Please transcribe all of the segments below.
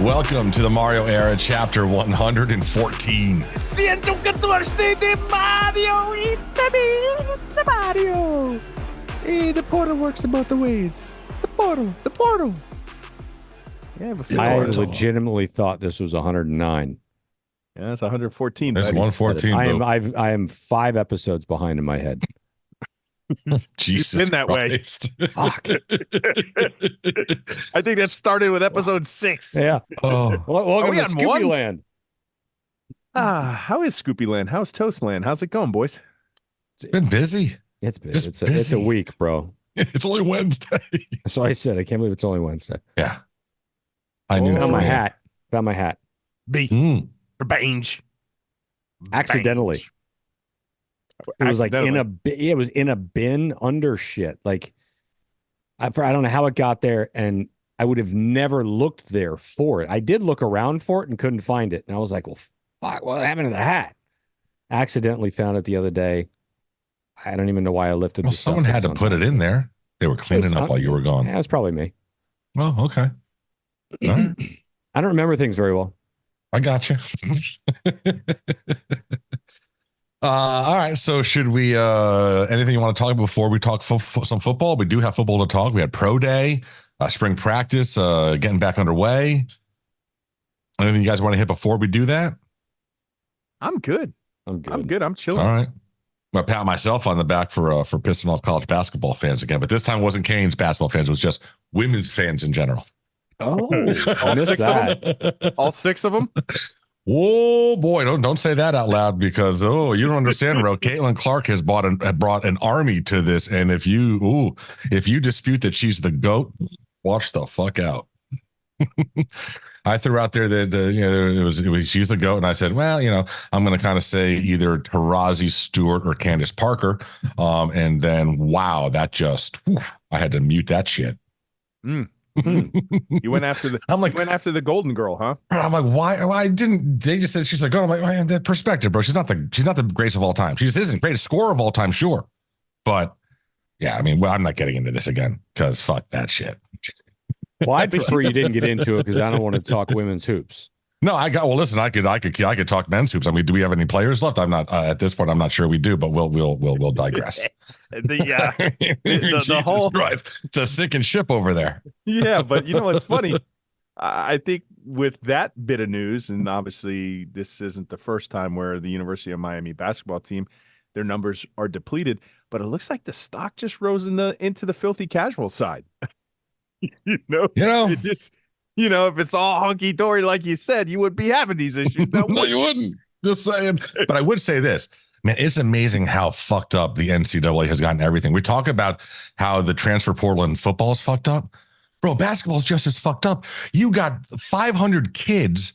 Welcome to the Mario era, chapter 114. 114 de Mario. It's the Mario. Hey, the portal works in both ways. The portal. Yeah, I legitimately thought this was 109. Yeah, that's 114. There's buddy. 114. I am 5 episodes behind in my head. Jesus You've been that Christ. way. Fuck. I think that started with episode 6. Yeah. Oh, Welcome we to on Scooby one? Land. How is Scoopy Land? How's Toast Land? How's it going, boys? it's been busy. It's been Just it's a busy. week, bro. It's only Wednesday. So I said I can't believe it's only Wednesday. Yeah. I knew. Found for my you. hat. Found my hat. B Mm. for Bange. Accidentally. It was like in a it was in a bin under shit. Like I don't know how it got there, and I would have never looked there for it. I did look around for it and couldn't find it, and I was like, "Well, fuck, what happened to the hat?" Accidentally found it the other day. I don't even know why I lifted. Well, the stuff someone that had to was on put top. it in there. They were cleaning up while you were gone. Yeah, it was probably me. Well, okay. All right. I don't remember things very well. I got you. All right. So should we, anything you want to talk about before we talk some football? We do have football to talk. We had pro day, spring practice, getting back underway. Anything you guys want to hit before we do that? I'm good. I'm good. I'm chilling. All right. I'm going to pat myself on the back for pissing off college basketball fans again, but this time it wasn't Canes basketball fans. It was just women's fans in general. Oh, All I missed 6 that. of them? All 6 of them? Oh boy, don't say that out loud because you don't understand, bro. Caitlyn Clark has brought an army to this, and if you dispute that she's the GOAT, watch the fuck out. I threw out there that it was she's the GOAT, and I said, well, I'm going to kind of say either Tarazi Stewart or Candace Parker, and then wow, that just I had to mute that shit. You went after the golden girl, huh? I'm like, why didn't they just said she's like, oh, I'm like, man, that perspective, bro. She's not the greatest of all time. She just isn't greatest scorer of all time, sure. But yeah, I mean, I'm not getting into this again because fuck that shit. Well, I'd prefer you didn't get into it because I don't want to talk women's hoops. No, listen, I could talk men's hoops. I mean, do we have any players left? I'm not at this point. I'm not sure we do, but we'll digress. The whole Christ, it's a sinking ship over there. Yeah, but you know what's funny? I think with that bit of news, and obviously this isn't the first time where the University of Miami basketball team, their numbers are depleted, but it looks like the stock just rose into the filthy casual side. It's just. If it's all hunky-dory, like you said, you would be having these issues. No, you wouldn't. Just saying. But I would say this, man, it's amazing how fucked up the NCAA has gotten everything. We talk about how the transfer portal in football is fucked up. Bro, basketball is just as fucked up. You got 500 kids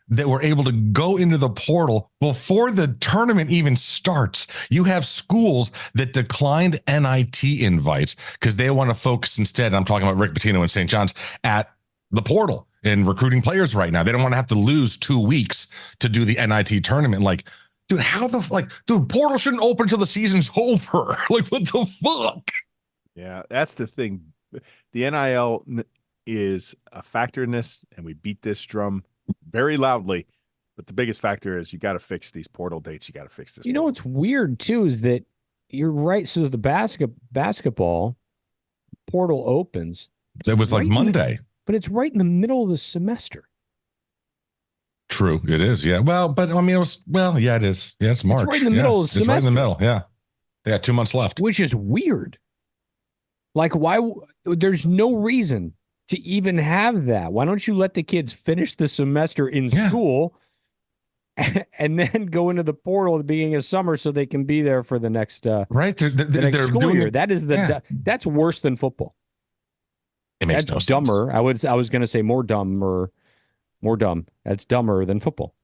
that were able to go into the portal before the tournament even starts. You have schools that declined NIT invites because they want to focus instead, I'm talking about Rick Pitino and St. John's, at the portal and recruiting players right now. They don't want to have to lose 2 weeks to do the NIT tournament. Like, dude, portal shouldn't open until the season's over. Like, what the fuck? Yeah, that's the thing. The NIL is a factor in this, and we beat this drum very loudly. But the biggest factor is you got to fix these portal dates. You got to fix this. You know what's weird too is that you're right. So the basketball portal opens. It was like Monday. But it's right in the middle of the semester. True, it is. Yeah. Well, but I mean, it is. Yeah, it's March. It's right in the middle of the semester. It's right in the middle. Yeah. They got 2 months left. Which is weird. Like, why? There's no reason to even have that. Why don't you let the kids finish the semester in school and then go into the portal at the beginning of summer so they can be there for the next right? They're school year. That's worse than football. It makes That's no dumber. sense. I was going to say more dumb. That's dumber than football.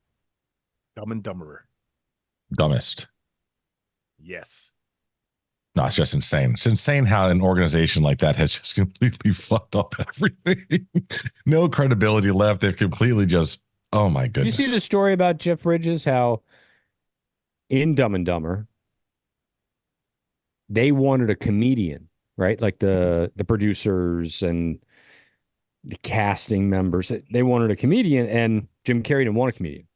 Dumb and dumberer. Dumbest. Yes. No, it's just insane. It's insane how an organization like that has just completely fucked up everything. No credibility left. They've completely just, oh my goodness. You see the story about Jeff Bridges, how in Dumb and Dumber, they wanted a comedian, right? Like the producers, and the casting members, they wanted a comedian, and Jim Carrey didn't want a comedian.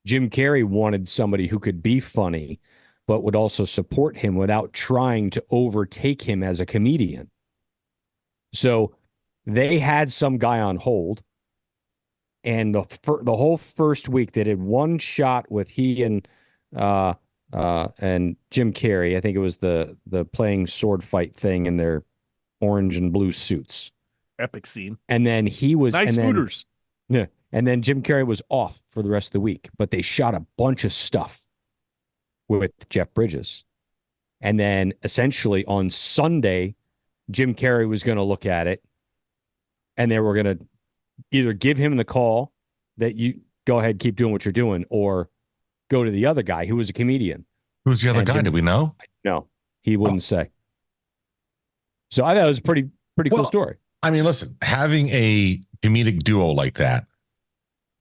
Jim Carrey wanted somebody who could be funny, but would also support him without trying to overtake him as a comedian. So they had some guy on hold, and the whole first week they did one shot with he and Jim Carrey. I think it was the playing sword fight thing in their orange and blue suits. Epic scene. And then he was nice scooters. Yeah. And then Jim Carrey was off for the rest of the week, but they shot a bunch of stuff with Jeff Bridges. And then essentially on Sunday, Jim Carrey was going to look at it, and they were going to either give him the call that you go ahead, keep doing what you're doing, or go to the other guy who was a comedian. Who's the other guy? Did we know? No, he wouldn't say. So I thought it was a pretty cool story. I mean, listen, having a comedic duo like that,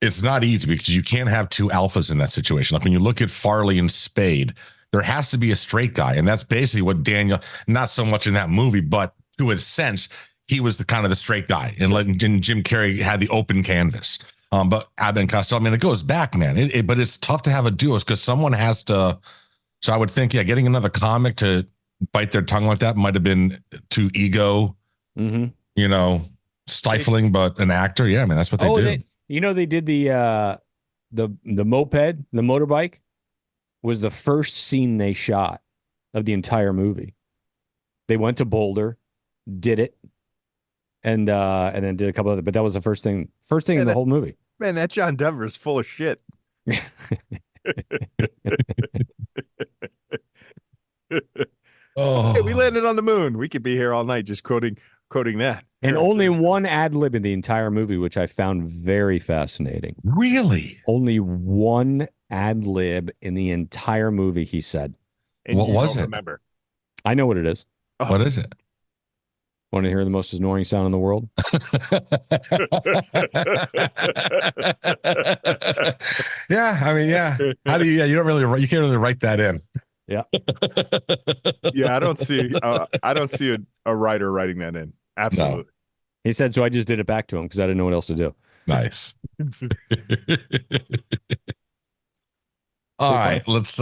it's not easy because you can't have two alphas in that situation. Like when you look at Farley and Spade, there has to be a straight guy. And that's basically what Daniel, not so much in that movie, but to a sense, he was the kind of the straight guy. And Jim Carrey had the open canvas. But Abbott and Costello, I mean, it goes back, man. But it's tough to have a duo because someone has to. So I would think, getting another comic to bite their tongue like that might have been too ego, stifling, but an actor. Yeah, I mean, that's what they do. They did the moped, the motorbike was the first scene they shot of the entire movie. They went to Boulder, did it, and then did a couple other, but that was the first thing in the whole movie. Man, that John Denver is full of shit. Oh, hey, we landed on the moon. We could be here all night just quoting that. And only one ad lib in the entire movie, which I found very fascinating. Really? Only one ad lib in the entire movie, he said. And what was it? Remember. I know what it is. Oh. What is it? Want to hear the most annoying sound in the world? Yeah, I mean, yeah. How do you? You can't really write that in. Yeah. Yeah, I don't see a writer writing that in. Absolutely. No. He said, so I just did it back to him because I didn't know what else to do. Nice. All right, let's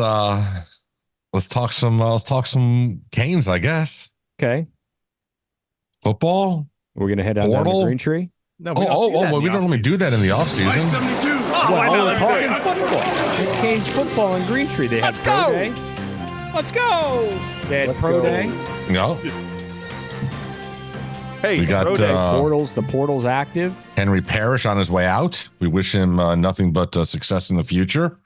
talk some Canes, I guess. Okay. Football. We're gonna head down to Greentree. No. We don't normally do that in the off season. We're talking football. It's Canes football in Greentree. They had pro day. Let's go. They had pro day. No. Hey, we got the portal's active. Henry Parrish on his way out. We wish him nothing but success in the future.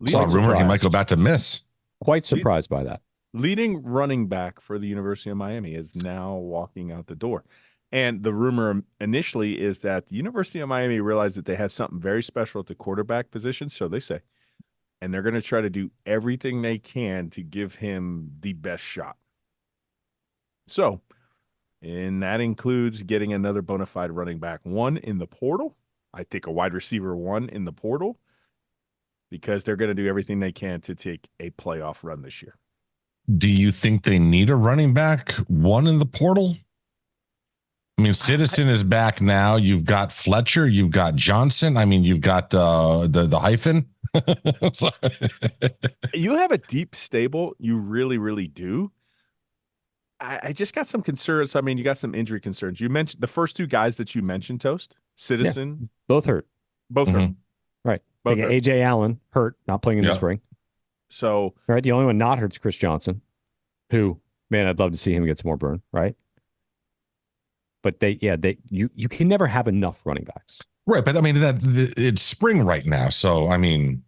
Saw a rumor he might go back to Miss. Quite surprised by that. Leading running back for the University of Miami is now walking out the door. And the rumor initially is that the University of Miami realized that they have something very special at the quarterback position, so they say. And they're going to try to do everything they can to give him the best shot. So, and that includes getting another bona fide running back, one in the portal. I think a wide receiver, one in the portal, because they're going to do everything they can to take a playoff run this year. Do you think they need a running back, one in the portal? I mean, Citizen is back now. You've got Fletcher. You've got Johnson. I mean, you've got the hyphen. You have a deep stable. You really, really do. I just got some concerns. I mean, you got some injury concerns. You mentioned the first two guys that you mentioned, Toast. Citizen. Yeah, both hurt. Hurt. Right. Both hurt. AJ Allen hurt, not playing in the spring. So, right, the only one not hurt is Chris Johnson, who, man, I'd love to see him get some more burn, right? But you can never have enough running backs. Right, but I mean it's spring right now, so I mean,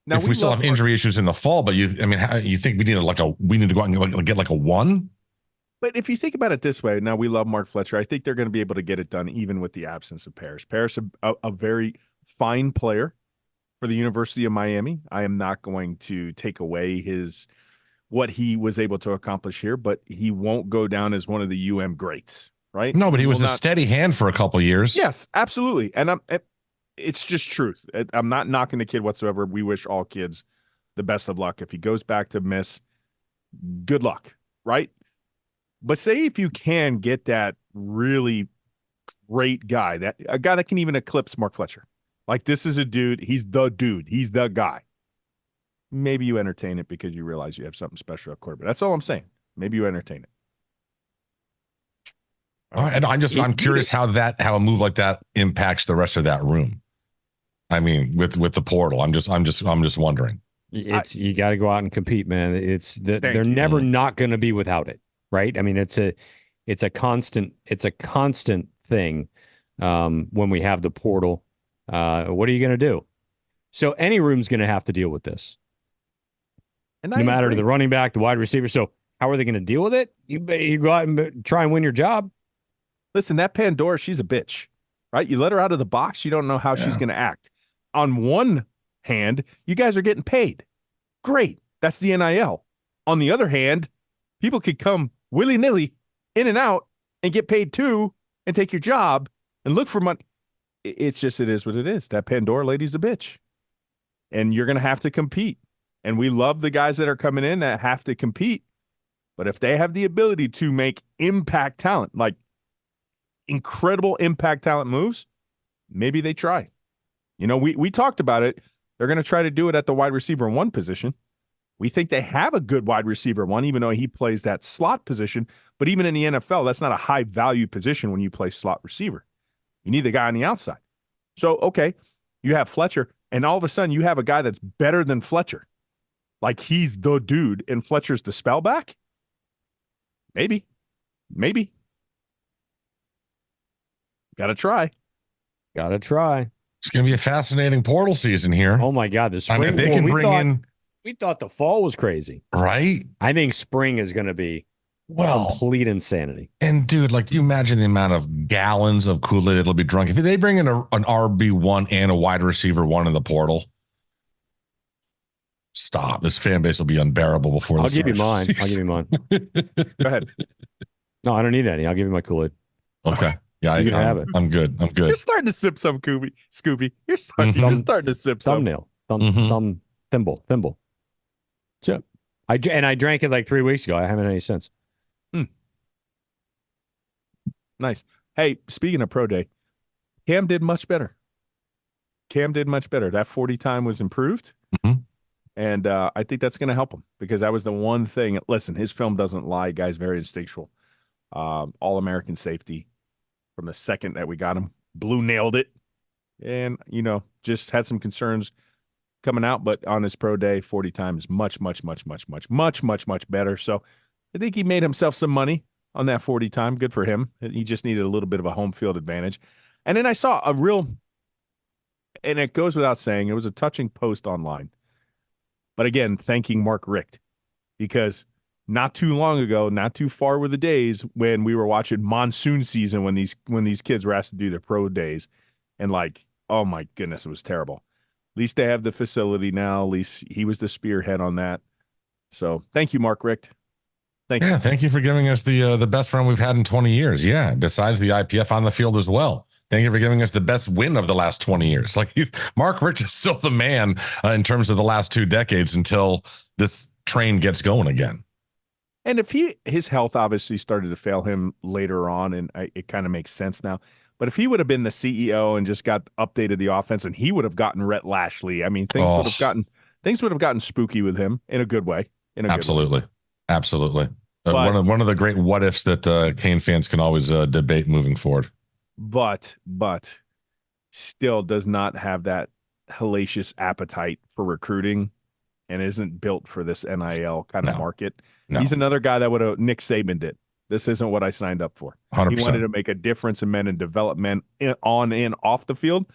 now if we still have injury issues in the fall, but you think we need to go out and get like a one? But if you think about it this way, now we love Mark Fletcher. I think they're going to be able to get it done even with the absence of Parrish. Parrish, a very fine player for the University of Miami. I am not going to take away what he was able to accomplish here, but he won't go down as one of the UM greats, right? No, but he was a steady hand for a couple of years. Yes, absolutely. And it's just truth. I'm not knocking the kid whatsoever. We wish all kids the best of luck. If he goes back to Miss, good luck, right? But say if you can get that really great guy, a guy that can even eclipse Mark Fletcher. Like, this is a dude. He's the guy. Maybe you entertain it because you realize you have something special at quarterback. That's all I'm saying. Maybe you entertain it. All right. And I'm curious how a move like that impacts the rest of that room. I mean, with the portal, I'm just wondering. You got to go out and compete, man. They're never not going to be without it, right? I mean, it's a constant thing when we have the portal. What are you going to do? So any room's going to have to deal with this, and no matter the running back, the wide receiver. So how are they going to deal with it? You go out and try and win your job. Listen, that Pandora, she's a bitch, right? You let her out of the box, you don't know how she's going to act. On one hand, you guys are getting paid. Great. That's the NIL. On the other hand, people could come willy-nilly in and out and get paid too and take your job and look for money. It is what it is. That Pandora lady's a bitch. And you're going to have to compete. And we love the guys that are coming in that have to compete. But if they have the ability to make impact talent, like incredible impact talent moves, maybe they try. You know, we talked about it. They're going to try to do it at the wide receiver 1 position. We think they have a good wide receiver 1, even though he plays that slot position. But even in the NFL, that's not a high value position when you play slot receiver. You need the guy on the outside. So, okay, you have Fletcher, and all of a sudden you have a guy that's better than Fletcher. Like, he's the dude, and Fletcher's the spellback? Maybe. Gotta try. It's going to be a fascinating portal season here. Oh, my God. The spring. I mean, if they can bring in. We thought the fall was crazy. Right? I think spring is going to be complete insanity. And, dude, like, do you imagine the amount of gallons of Kool-Aid that'll be drunk? If they bring in an RB1 and a wide receiver 1 in the portal, stop. This fan base will be unbearable before I'll give you mine. Go ahead. No, I don't need any. I'll give you my Kool-Aid. Okay. Yeah, you can have it. I'm good. You're starting to sip some, Scooby. You're starting to sip some. Thumbnail. Thimble. So, I drank it like 3 weeks ago. I haven't any since. Nice. Hey, speaking of Pro Day, Kam did much better. That 40 time was improved. Mm-hmm. And I think that's going to help him because that was the one thing. Listen, his film doesn't lie. Guy's very instinctual. All-American safety from the second that we got him. Blue nailed it. And, just had some concerns coming out. But on his pro day, 40 time is much better. So I think he made himself some money on that 40 time. Good for him. He just needed a little bit of a home field advantage. And then I saw and it goes without saying, it was a touching post online. But again, thanking Mark Richt, because not too long ago, not too far were the days when we were watching monsoon season when these kids were asked to do their pro days, and like, oh my goodness, it was terrible. At least they have the facility now. At least he was the spearhead on that. So thank you, Mark Richt. Thank you. Thank you for giving us the best run we've had in 20 years. Yeah, besides the IPF on the field as well. Thank you for giving us the best win of the last 20 years. Like, Mark Richt is still the man in terms of the last 2 decades until this train gets going again. And if his health obviously started to fail him later on, and it kind of makes sense now. But if he would have been the CEO and just updated the offense, and he would have gotten Rhett Lashley, I mean, things would have gotten spooky with him in a good way. Absolutely. One of the great what ifs that Kane fans can always debate moving forward. But still does not have that hellacious appetite for recruiting and isn't built for this NIL kind of market. No. He's another guy that would have Nick Saban did. This isn't what I signed up for. 100%. He wanted to make a difference in men and development on and off the field.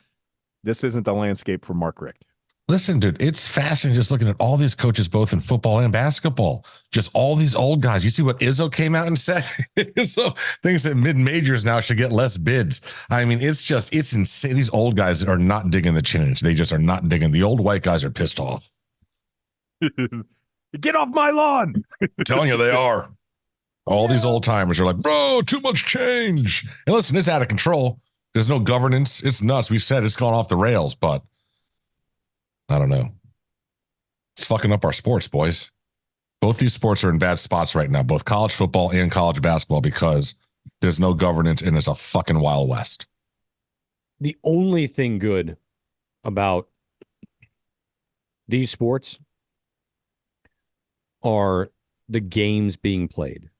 This isn't the landscape for Mark Richt. Listen, dude, it's fascinating just looking at all these coaches, both in football and basketball. Just all these old guys. You see what Izzo came out and said? So things that mid-majors now should get less bids. I mean, it's insane. These old guys are not digging the challenge. They just are not digging. The old white guys are pissed off. Get off my lawn. I'm telling you, they are. All these old timers are like, bro, too much change. And listen, it's out of control. There's no governance. It's nuts. We've said it's gone off the rails, but I don't know. It's fucking up our sports, boys. Both these sports are in bad spots right now, both college football and college basketball, because there's no governance, and it's a fucking Wild West. The only thing good about these sports are the games being played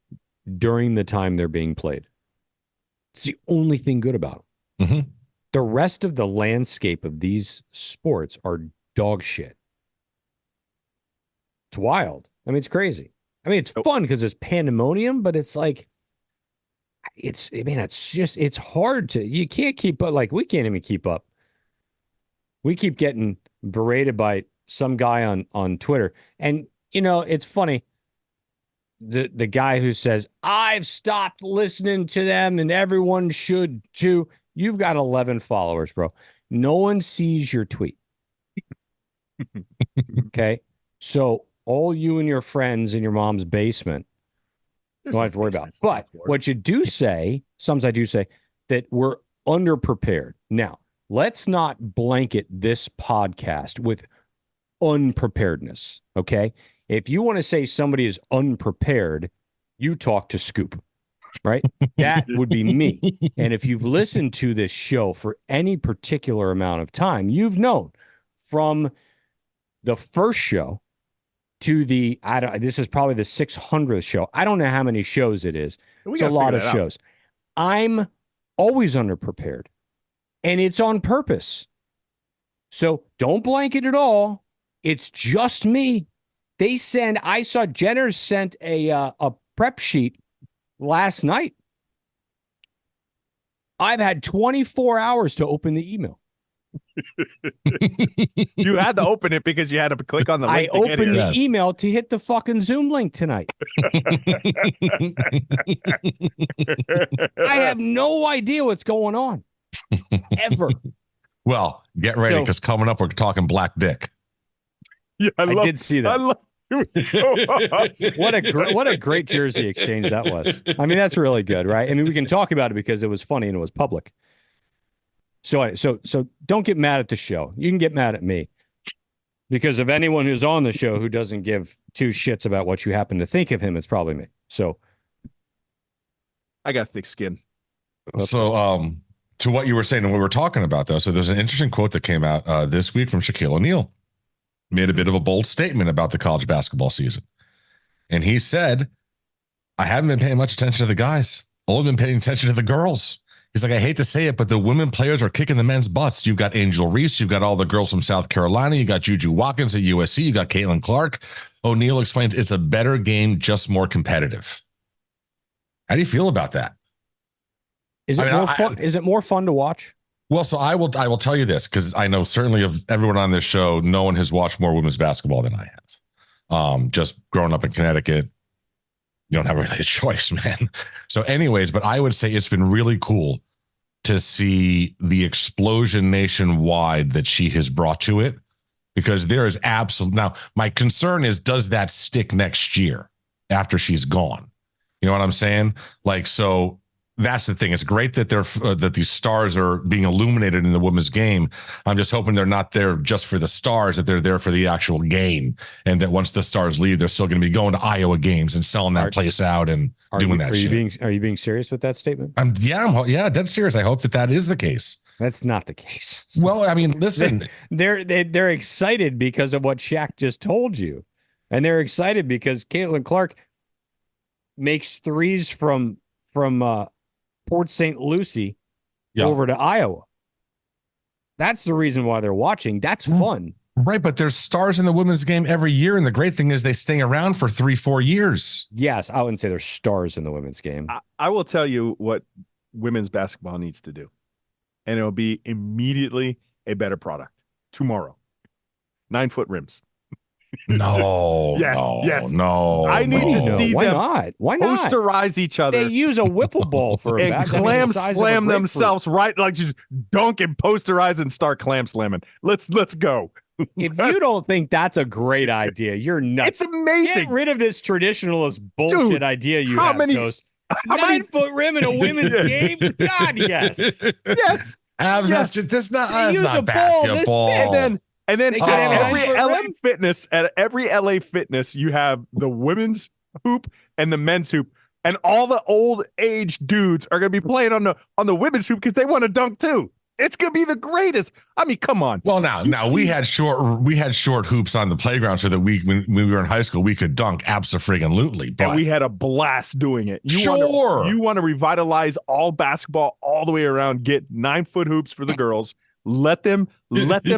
during the time they're being played. It's the only thing good about them. Mm-hmm. The rest of the landscape of these sports are dog shit. It's wild. I mean, it's crazy. I mean, it's fun because it's pandemonium, but it's like, it's hard to, you can't keep up. Like, we can't even keep up. We keep getting berated by some guy on Twitter. And, you know, it's funny. The guy who says, I've stopped listening to them and everyone should too. You've got 11 followers, bro. No one sees your tweet. Okay. So all you and your friends in your mom's basement don't have to worry about. But what you do say, sometimes I do say that we're underprepared. Now, let's not blanket this podcast with unpreparedness. Okay. If you want to say somebody is unprepared, you talk to Scoop, right? That would be me. And if you've listened to this show for any particular amount of time, you've known from the first show to this is probably the 600th show. I don't know how many shows it is. It's a lot of shows. I'm always underprepared, and it's on purpose. So don't blanket it all. It's just me. I saw Jenner sent a prep sheet last night. I've had 24 hours to open the email. You had to open it because you had to click on the link. I opened the email to hit the fucking Zoom link tonight. I have no idea what's going on. Ever. Well, get ready, because coming up, we're talking black dick. Yeah, I did see that. It was so awesome. What a great jersey exchange that was. I mean, that's really good, right? I mean, we can talk about it because it was funny and it was public. So don't get mad at the show. You can get mad at me because of anyone who's on the show who doesn't give two shits about what you happen to think of him. It's probably me. So I got thick skin. So, to what you were saying and what we were talking about, though, so there's an interesting quote that came out this week from Shaquille O'Neal. Made a bit of a bold statement about the college basketball season. And he said, I haven't been paying much attention to the guys. Only been paying attention to the girls. He's like, I hate to say it, but the women players are kicking the men's butts. You've got Angel Reese. You've got all the girls from South Carolina. You got Juju Watkins at USC. You got Caitlyn Clark. O'Neal explains it's a better game, just more competitive. How do you feel about that? Is it more fun? Is it more fun to watch? Well, so I will tell you this, because I know certainly of everyone on this show, no one has watched more women's basketball than I have. Just growing up in Connecticut, you don't have really a choice, man. So anyways, but I would say it's been really cool to see the explosion nationwide that she has brought to it, because there is now my concern is, does that stick next year after she's gone? You know what I'm saying? Like, so that's the thing. It's great that that these stars are being illuminated in the women's game. I'm just hoping they're not there just for the stars, that they're there for the actual game, and that once the stars leave, they're still going to be going to Iowa games and selling that place out and doing that shit. Are you being serious with that statement? I'm dead serious. I hope that is the case. That's not the case. Well, I mean, listen, they're excited because of what Shaq just told you, and they're excited because Caitlyn Clark makes threes from Port St. Lucie over to Iowa. That's the reason why they're watching. That's fun. Right, but there's stars in the women's game every year, and the great thing is they stay around for 3-4 years. Yes, I wouldn't say there's stars in the women's game. I will tell you what women's basketball needs to do, and it'll be immediately a better product tomorrow. 9-foot rims. No. I need to see Why them not? posterize each other. They use a whipple ball for and clam slam themselves right, like just dunk and posterize and start clam slamming. Let's go. If you don't think that's a great idea, you're nuts. It's amazing. Get rid of this traditionalist bullshit idea you have, Toast. 9-foot rim in a women's game? God, yes. Yes. That's not basketball. And then at every LA Fitness, you have the women's hoop and the men's hoop, and all the old age dudes are going to be playing on the women's hoop because they want to dunk too. It's going to be the greatest. I mean, come on. Well, now we had short hoops on the playground so that when we were in high school, we could dunk abso-friggin-lutely. But and we had a blast doing it. You want to revitalize all basketball all the way around. Get 9-foot hoops for the girls. Let them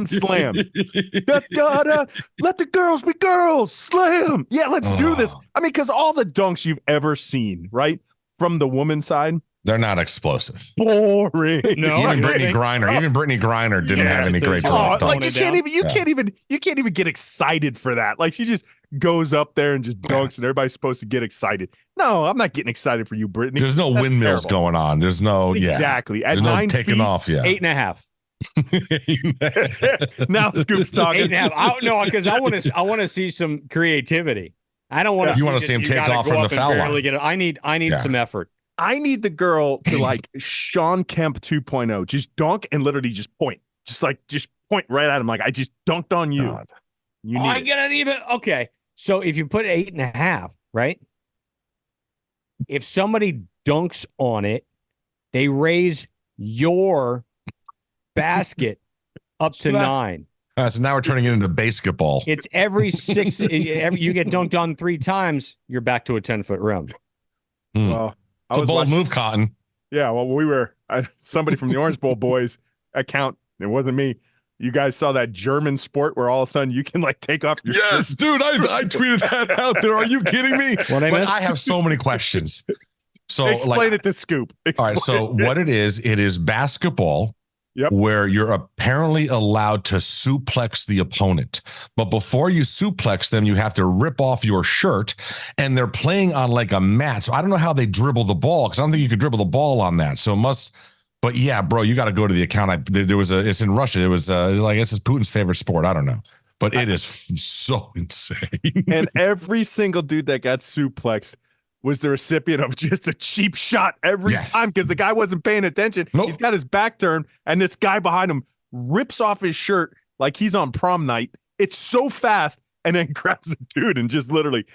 slam. Da, da, da. Let the girls be girls. Slam. Yeah, let's do this. I mean, because all the dunks you've ever seen, right, from the woman's side, they're not explosive. Boring. No, even Brittany Griner didn't have any great drop. Like you can't even get excited for that. Like she just goes up there and just dunks, and everybody's supposed to get excited. No, I'm not getting excited for you, Brittany. There's no windmills going on. There's no exactly. At There's 9 taking feet, off. Yeah, 8.5. Now Scoop's talking. 8.5. No, because I want to see some creativity. I don't want to. You want to see him take off from the foul line. I need some effort. I need the girl to like Sean Kemp 2.0, just dunk and literally just point, just point right at him. Like I just dunked on you. God. I get it even. Okay. So if you put 8.5, right? If somebody dunks on it, they raise your basket up to 9. So now we're turning it into basketball. It's every 6. You get dunked on 3 times, you're back to a 10-foot rim. Well, it's a bold move, Cotton. Yeah, well, we were somebody from the Orange Bowl boys account. It wasn't me. You guys saw that German sport where all of a sudden you can like take off your Yes, shirt. dude, I tweeted that out there. Are you kidding me? I have so many questions. So explain it to Scoop. All right, so what it is basketball. Yep. Where you're apparently allowed to suplex the opponent. But before you suplex them, you have to rip off your shirt, and they're playing on like a mat. So I don't know how they dribble the ball, because I don't think you could dribble the ball on that. So it must, but yeah, bro, you got to go to the account. It's in Russia. It was like, this is Putin's favorite sport. I don't know, but it is so insane. And every single dude that got suplexed was the recipient of just a cheap shot every time because the guy wasn't paying attention. Nope. He's got his back turned, and this guy behind him rips off his shirt like he's on prom night. It's so fast, and then grabs the dude and just literally,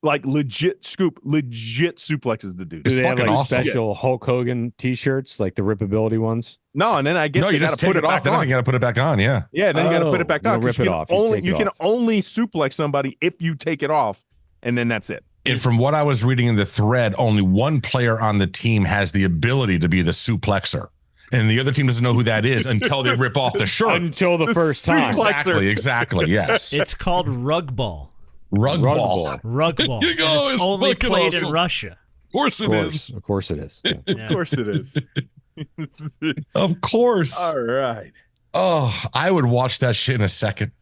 like legit suplexes the dude. Do they have like special Hulk Hogan T-shirts, like the ripability ones? No, and then I guess you got to put it off. Then you got to put it back on. Yeah. Yeah. Then you got to put it back on. Rip it off. You can only suplex somebody if you take it off, and then that's it. And from what I was reading in the thread, only one player on the team has the ability to be the suplexer. And the other team doesn't know who that is until they rip off the shirt. Until the first time. Exactly. Yes. It's called Rugball. Rugball. You go, it's only played in Russia. Of course it is. Of course it is. Yeah. Of course it is. Of course. All right. Oh, I would watch that shit in a second.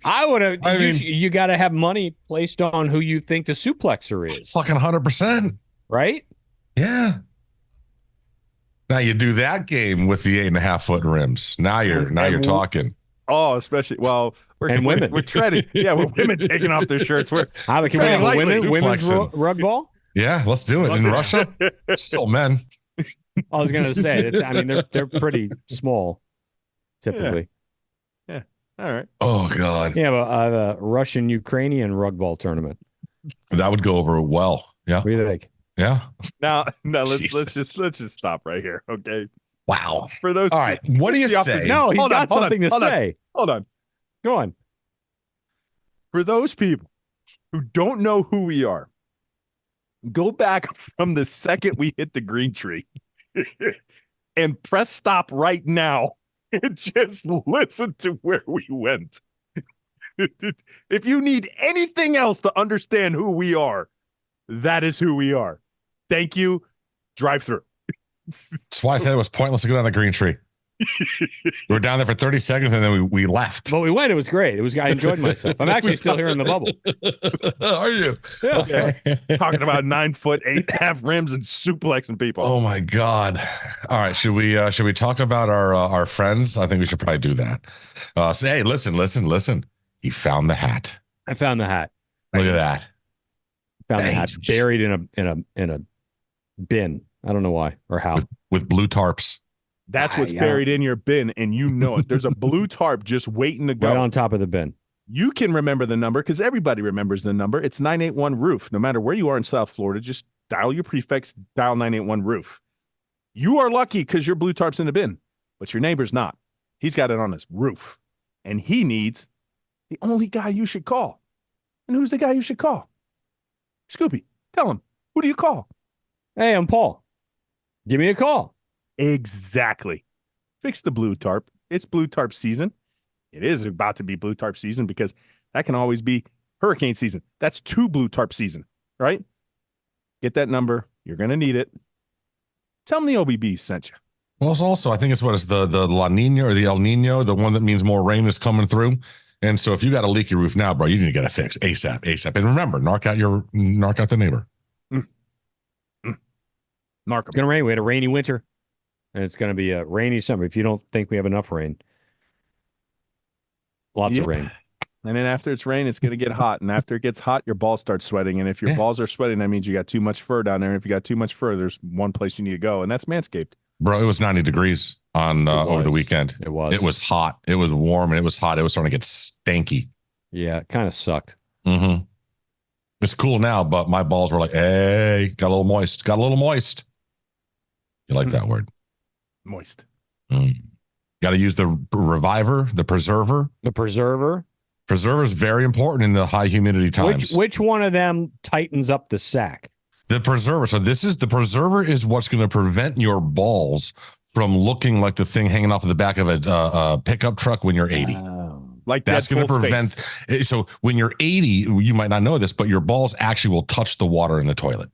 I would have. You got to have money placed on who you think the suplexer is. Fucking 100%. Right? Yeah. Now you do that game with the 8.5-foot rims. Now you're talking. Oh, especially women. We're treading. Yeah, we're women taking off their shirts. Can we have women's rug ball? Yeah, let's do it in Russia. Still men. I was gonna say. They're pretty small, typically. Yeah. All right. Oh God. Yeah, a Russian-Ukrainian rug ball tournament. That would go over well. Yeah. What do you think? Yeah. Now let's just stop right here. Okay. Wow. For those. All right. What do you say? No, he's got something to say. Hold on. Go on. For those people who don't know who we are, go back from the second we hit the Greentree and press stop right now and just listen to where we went. If you need anything else to understand who we are, that is who we are. Thank you. Drive through. That's why I said it was pointless to go down the Greentree. We were down there for 30 seconds and then we left. But we went. It was great. I enjoyed myself. I'm actually still here in the bubble. Are you? Yeah. Okay. Talking about 9 foot, 8.5 rims and suplexing people. Oh my God. All right. Should we talk about our friends? I think we should probably do that. So hey, listen. He found the hat. I found the hat. Look at that. Found the hat buried in a bin. I don't know why or how. With blue tarps. That's what's buried in your bin, and you know it. There's a blue tarp just waiting to go. Right on top of the bin. You can remember the number because everybody remembers the number. It's 981-ROOF. No matter where you are in South Florida, just dial your prefix, dial 981-ROOF. You are lucky because your blue tarp's in the bin, but your neighbor's not. He's got it on his roof, and he needs the only guy you should call. And who's the guy you should call? Scoopy, tell him. Who do you call? Hey, I'm Paul. Give me a call. Exactly. Fix the blue tarp. It's blue tarp season. It is about to be blue tarp season because that can always be hurricane season. That's 2 blue tarp season, right? Get that number. You're going to need it. Tell them the OBB sent you. Well, it's also, I think it's the La Nina or the El Nino, the one that means more rain is coming through. And so if you got a leaky roof now, bro, you need to get it fixed ASAP. And remember, knock out the neighbor. Narc. It's going to rain. We had a rainy winter, and it's going to be a rainy summer. If you don't think we have enough rain, lots of rain. And then after it's rain, it's going to get hot. And after it gets hot, your balls start sweating. And if your balls are sweating, that means you got too much fur down there. And if you got too much fur, there's one place you need to go, and that's Manscaped. Bro, it was 90 degrees on over the weekend. It was. It was hot. It was warm, and it was hot. It was starting to get stanky. Yeah, it kind of sucked. Mm-hmm. It's cool now, but my balls were like, hey, got a little moist. You like that word? Moist. Got to use the reviver, the preserver. The preserver. Preserver is very important in the high humidity times. Which one of them tightens up the sack? The preserver. So the preserver is what's going to prevent your balls from looking like the thing hanging off of the back of a pickup truck when you're 80. Like that's going to prevent. So when you're 80, you might not know this, but your balls actually will touch the water in the toilet.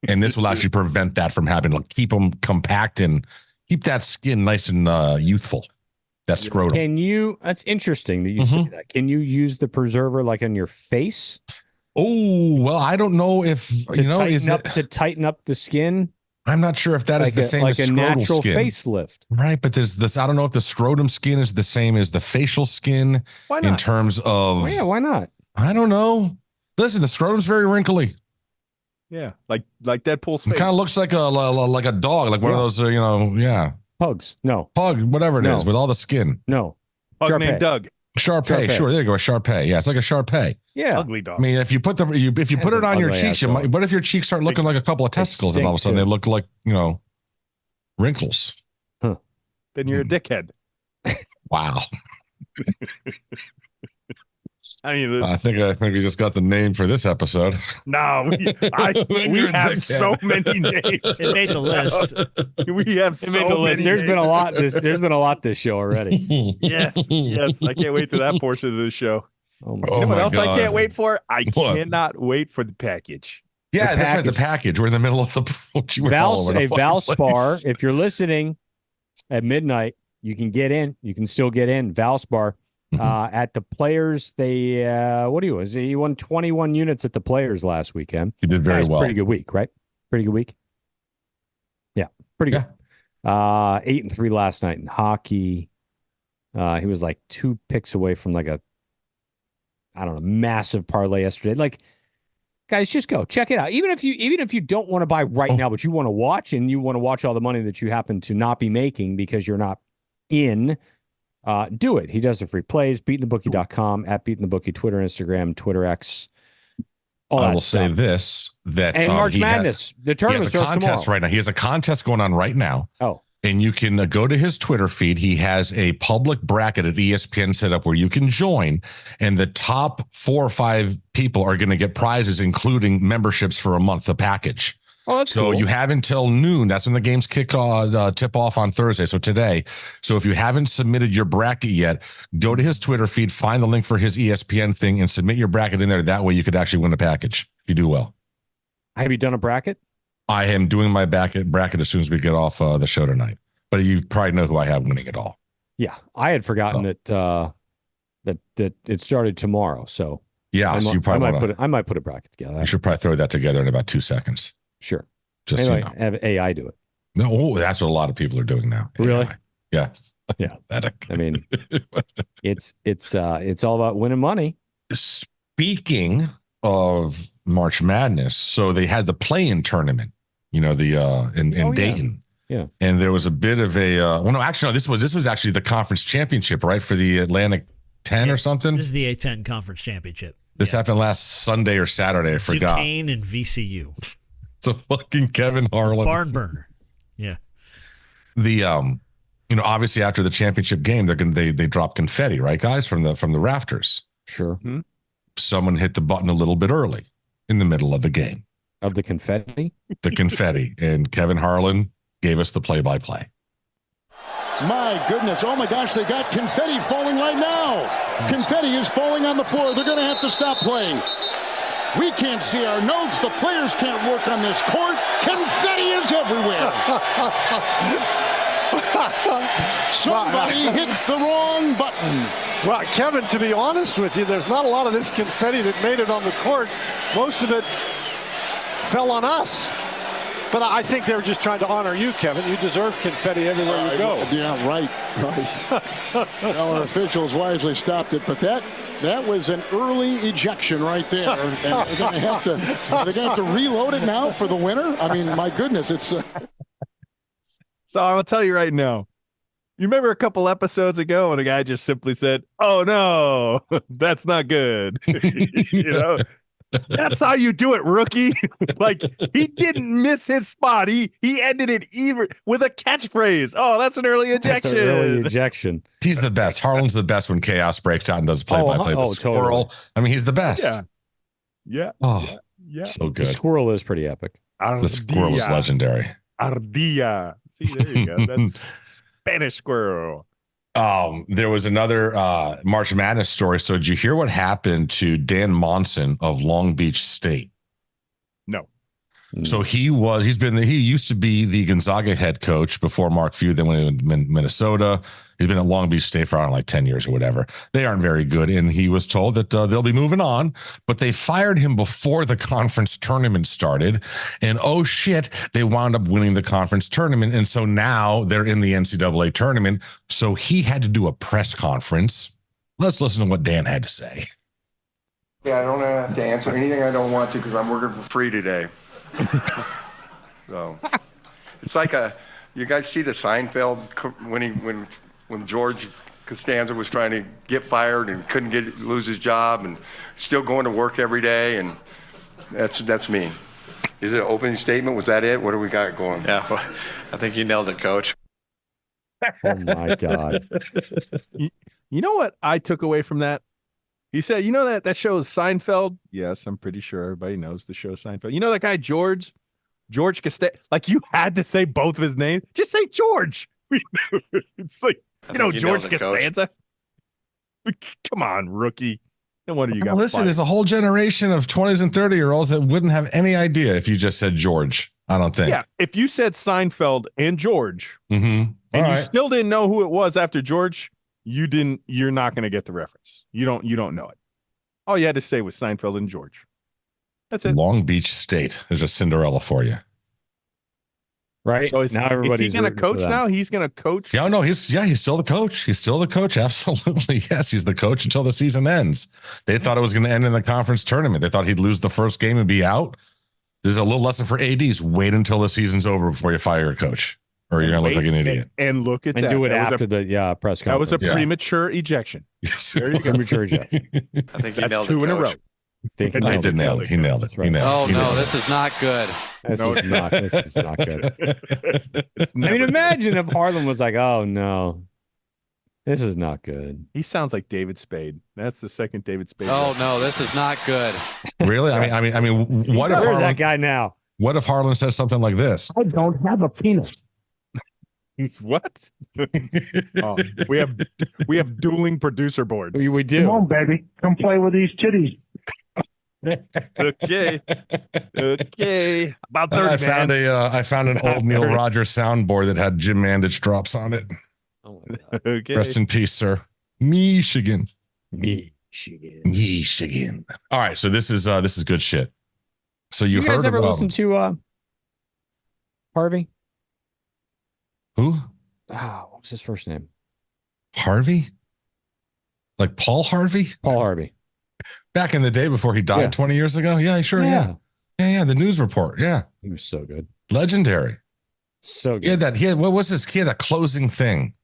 And this will actually prevent that from happening. It'll keep them compact and keep that skin nice and youthful. That's scrotum. That's interesting that you say that. Can you use the preserver like on your face? Oh, well, I don't know if, to tighten up the skin. I'm not sure if that is the same as a natural skin. facelift. Right, but there's this, I don't know if the scrotum skin is the same as the facial skin. Why not? In terms of. Yeah, why not? I don't know. Listen, the scrotum's very wrinkly. Yeah, like Deadpool's face. It kind of looks like a dog, like one of those, Pugs. No. Pug, whatever it is, with all the skin. No. Pug named Doug. Shar-Pei, sure. There you go, a Shar-Pei. Yeah, it's like a Shar-Pei. Yeah. Ugly dog. I mean, if you put put it on your cheeks, what if your cheeks start looking like a couple of testicles and all of a sudden they look like, wrinkles? Huh. Then you're a dickhead. Wow. I mean, I think we just got the name for this episode. No, we have so many names. It made the list. We have so many names. There's been a lot. There's been a lot this show already. Yes. I can't wait to that portion of the show. Oh my you know what else God. I can't wait for? I cannot wait for the package. Yeah, that's right. The package. We're in the middle of the Valspar. If you're listening at midnight, you can get in. You can still get in. Valspar. At the Players, he won 21 units at the Players last weekend. He did very well. Pretty good week, right? Pretty good week. Yeah, pretty good. 8-3 last night in hockey. He was like 2 picks away from like a massive parlay yesterday. Like, guys, just go check it out. Even if you don't want to buy right now, but you want to watch and you want to watch all the money that you happen to not be making because you're not in. Do it. He does the free plays. Beatingthebookie.com, at Beatingthebookie, Twitter, Instagram, Twitter X. I will say this: that and March Madness, the tournament starts contest tomorrow. right now. He has a contest going on right now. Oh, and you can go to his Twitter feed. He has a public bracket at ESPN set up where you can join, and the top 4 or 5 people are going to get prizes, including memberships for a month, the package. Oh, that's cool. You have until noon. That's when the games tip off on Thursday. So today. So if you haven't submitted your bracket yet, go to his Twitter feed, find the link for his ESPN thing, and submit your bracket in there. That way you could actually win a package if you do well. Have you done a bracket? I am doing my bracket as soon as we get off the show tonight. But you probably know who I have winning it all. Yeah, I had forgotten that it started tomorrow. So yeah, so you probably I might put a bracket together. You should probably throw that together in about 2 seconds. Sure. Just anyway, have AI do it. No, that's what a lot of people are doing now. Really? AI. Yeah. Yeah. I mean, it's all about winning money. Speaking of March Madness, so they had the play-in tournament, in Dayton. Yeah. And there was a bit of a this was actually the conference championship, right, for the Atlantic or something. This is the A10 Conference Championship. This happened last Sunday or Saturday. I forgot. Duquesne and VCU. It's a fucking Kevin Harlan barn burner. Yeah. The obviously after the championship game, they drop confetti, right, guys, from the rafters. Sure. Mm-hmm. Someone hit the button a little bit early in the middle of the game. Of the confetti? The confetti. And Kevin Harlan gave us the play-by-play. My goodness. Oh, my gosh. They got confetti falling right now. Confetti is falling on the floor. They're going to have to stop playing. We can't see our notes. The players can't work on this court. Confetti is everywhere. Somebody hit the wrong button. Well, Kevin, to be honest with you, there's not a lot of this confetti that made it on the court. Most of it fell on us. But I think they were just trying to honor you, Kevin. You deserve confetti everywhere you go. Yeah, right. Our officials wisely stopped it, but that was an early ejection right there. And they're going to have to reload it now for the winner. I mean, my goodness, it's. So I'll tell you right now. You remember a couple episodes ago when a guy just simply said, "Oh no, that's not good." That's how you do it, rookie. Like, he didn't miss his spot. He ended it even with a catchphrase. Oh, that's an early ejection. That's an early ejection. He's the best. Harlan's the best when chaos breaks out and does play-by-play. The squirrel. Totally. I mean, he's the best. Yeah. Oh, yeah. So good. The squirrel is pretty epic. The squirrel is legendary. Ardilla. See, there you go. That's Spanish squirrel. There was another March Madness story. So did you hear what happened to Dan Monson of Long Beach State? No. So he used to be the Gonzaga head coach before Mark Few, then went to Minnesota. He's been at Long Beach State for, I don't know, like 10 years or whatever. They aren't very good. And he was told that they'll be moving on, but they fired him before the conference tournament started. And oh shit, they wound up winning the conference tournament. And so now they're in the NCAA tournament. So he had to do a press conference. Let's listen to what Dan had to say. Yeah, I don't have to answer anything I don't want to because I'm working for free today. So it's like you guys see the Seinfeld when George Costanza was trying to get fired and couldn't lose his job and still going to work every day, and that's me. Is it an opening statement? Was that it? What do we got going? Yeah, well, I think you nailed it, Coach. Oh my God. You know what I took away from that? He said, you know that show is Seinfeld? Yes, I'm pretty sure everybody knows the show Seinfeld. You know that guy George Costanza? Like, you had to say both of his names. Just say George. It's like, George Costanza. Come on, rookie. No wonder you got Listen, fired. there's a whole generation of 20s and 30-year-olds that wouldn't have any idea if you just said George. I don't think. Yeah, if you said Seinfeld and George, and you still didn't know who it was after George, you're not going to get the reference. You don't know it. All you had to say was Seinfeld and George. That's it. Long Beach State is a Cinderella for you. Right. So is he going to coach now? He's going to coach. Yeah, no, he's still the coach. He's still the coach. Absolutely. Yes. He's the coach until the season ends. They thought it was going to end in the conference tournament. They thought he'd lose the first game and be out. There's a little lesson for ADs. Wait until the season's over before you fire your coach, or you're going to look like an idiot. And look at that. And do it after the press conference. That was a premature ejection. Yes. There you go. Premature ejection. I think you That's nailed two it, in a Coach. row. He did nail it. He nailed it. Right. He nailed it. Oh, no, this is not good. This is not good. I mean, imagine if Harlan was like, oh, no, this is not good. He sounds like David Spade. That's the second David Spade. Oh, no, this is not good. Really? I mean, what if Where's Harlan, that guy now? What if Harlan says something like this? I don't have a penis. What? Oh, we have dueling producer boards. We do. Come on, baby. Come play with these titties. Okay. About 30, I found an old Neil Rogers soundboard that had Jim Mandich drops on it. Oh my God. Okay. Rest in peace, sir. Michigan. Michigan. All right, so this is good shit. So you guys heard ever about listen to Harvey? who? What was his first name? Harvey? Like Paul Harvey? Paul Harvey. Back in the day before he died 20 years ago? Yeah, sure. Yeah. The news report. Yeah. He was so good. Legendary. So good. He had that closing thing.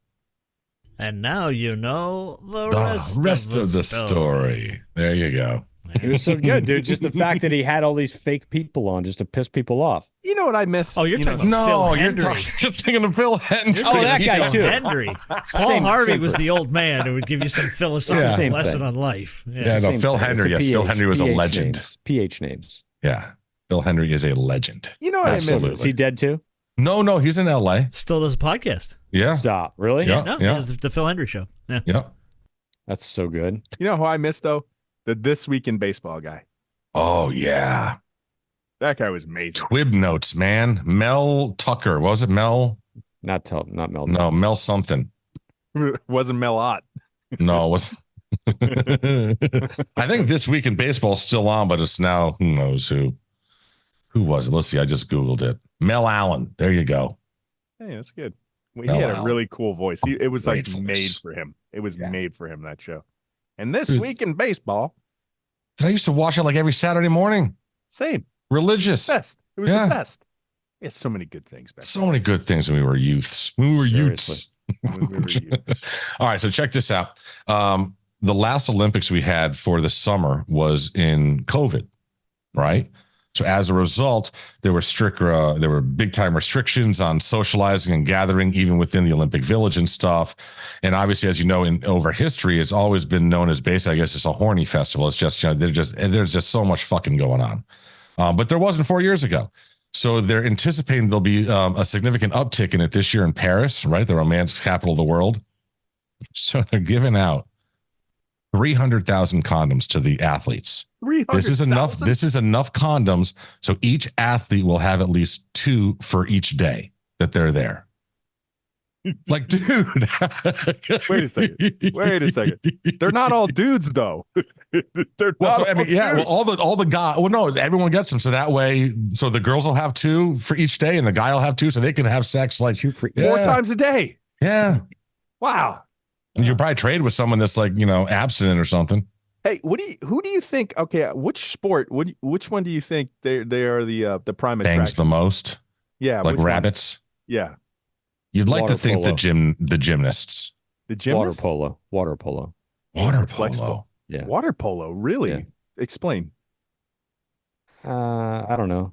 And now you know the rest of the story. There you go. He was so good, dude. Just the fact that he had all these fake people on just to piss people off. You know what I miss? Oh, you're talking about Phil Hendry. You're thinking of Phil Hendry. Oh, that guy too. Hendry. Paul Harvey was the old man who would give you some philosophical lesson thing. on life. Yeah, no, Phil Hendry. Yes, Phil Hendry was a legend. PH names. Yeah, Phil Hendry is a legend. You know what I miss? Is he dead too? No, he's in L.A. Still does a podcast. Yeah. Stop. Really? Yeah. No, it's the Phil Hendry Show. Yeah. That's so good. You know who I miss though? The This Week in Baseball guy. Oh yeah. That guy was amazing. Twib notes, man. Mel Tucker. What was it? Mel? Not Mel. No, Mel something. It wasn't Mel Ott. No, it was. I think This Week in Baseball is still on, but it's now who knows who. Who was it? Let's see. I just Googled it. Mel Allen. There you go. Hey, that's good. Well, he had a really cool voice. It was like Great made voice. for him. It was made for him, that show. And This Week in Baseball. I used to watch it like every Saturday morning. Same. Religious. Best. It was the best. It's so many good things back So many good things when we were youths. When we were youths. All right, so check this out. The last Olympics we had for the summer was in COVID, right? So as a result, there were big time restrictions on socializing and gathering, even within the Olympic Village and stuff. And obviously, as you know, over history, it's always been known as basically, I guess, it's a horny festival. It's just, there's just so much fucking going on. But there wasn't 4 years ago. So they're anticipating there'll be a significant uptick in it this year in Paris, right? The romance capital of the world. So they're giving out 300,000 condoms to the athletes. This is enough. This is enough condoms. So each athlete will have at least 2 for each day that they're there. Like, dude. Wait a second. They're not all dudes, though. They're not all the guys. Well, no, everyone gets them. So that way, so the girls will have 2 for each day, and the guy will have 2, so they can have sex like 4 times a day. Yeah. Wow. And you'll probably trade with someone that's like, abstinent or something. Hey, who do you think? Okay, which sport? Which one do you think they are the prime attraction? Bangs the most. Yeah, like rabbits. Yeah. You'd like Water to think polo. the gymnasts. The gymnasts? Water polo. Yeah. Water polo, really? Yeah. Explain. I don't know.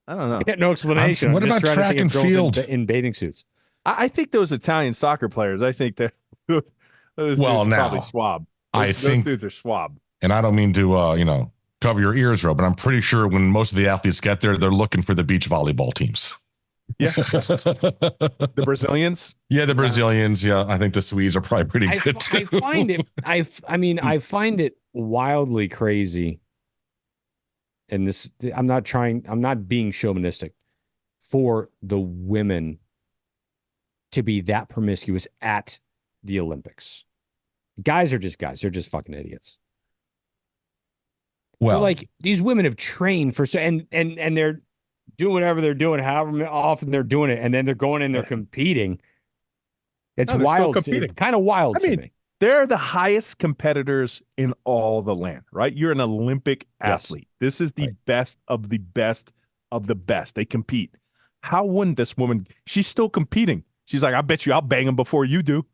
I get no explanation. What about track and field in bathing suits? I think those Italian soccer players. I think they're those dudes are probably swab. Those dudes are swab. And I don't mean to cover your ears, Rob, but I'm pretty sure when most of the athletes get there, they're looking for the beach volleyball teams. Yeah. The Brazilians? Yeah, the Brazilians. Yeah, I think the Swedes are probably pretty good too. I find it wildly crazy. And I'm not being chauvinistic for the women to be that promiscuous at the Olympics. Guys are just guys. They're just fucking idiots. Well, like these women have trained for and they're doing whatever they're doing, however often they're doing it, and then they're going in, they're competing. It's wild. It's kind of wild to me. They're the highest competitors in all the land, right? You're an Olympic athlete. This is the best of the best of the best. They compete. How wouldn't this woman? She's still competing. She's like, I bet you I'll bang him before you do.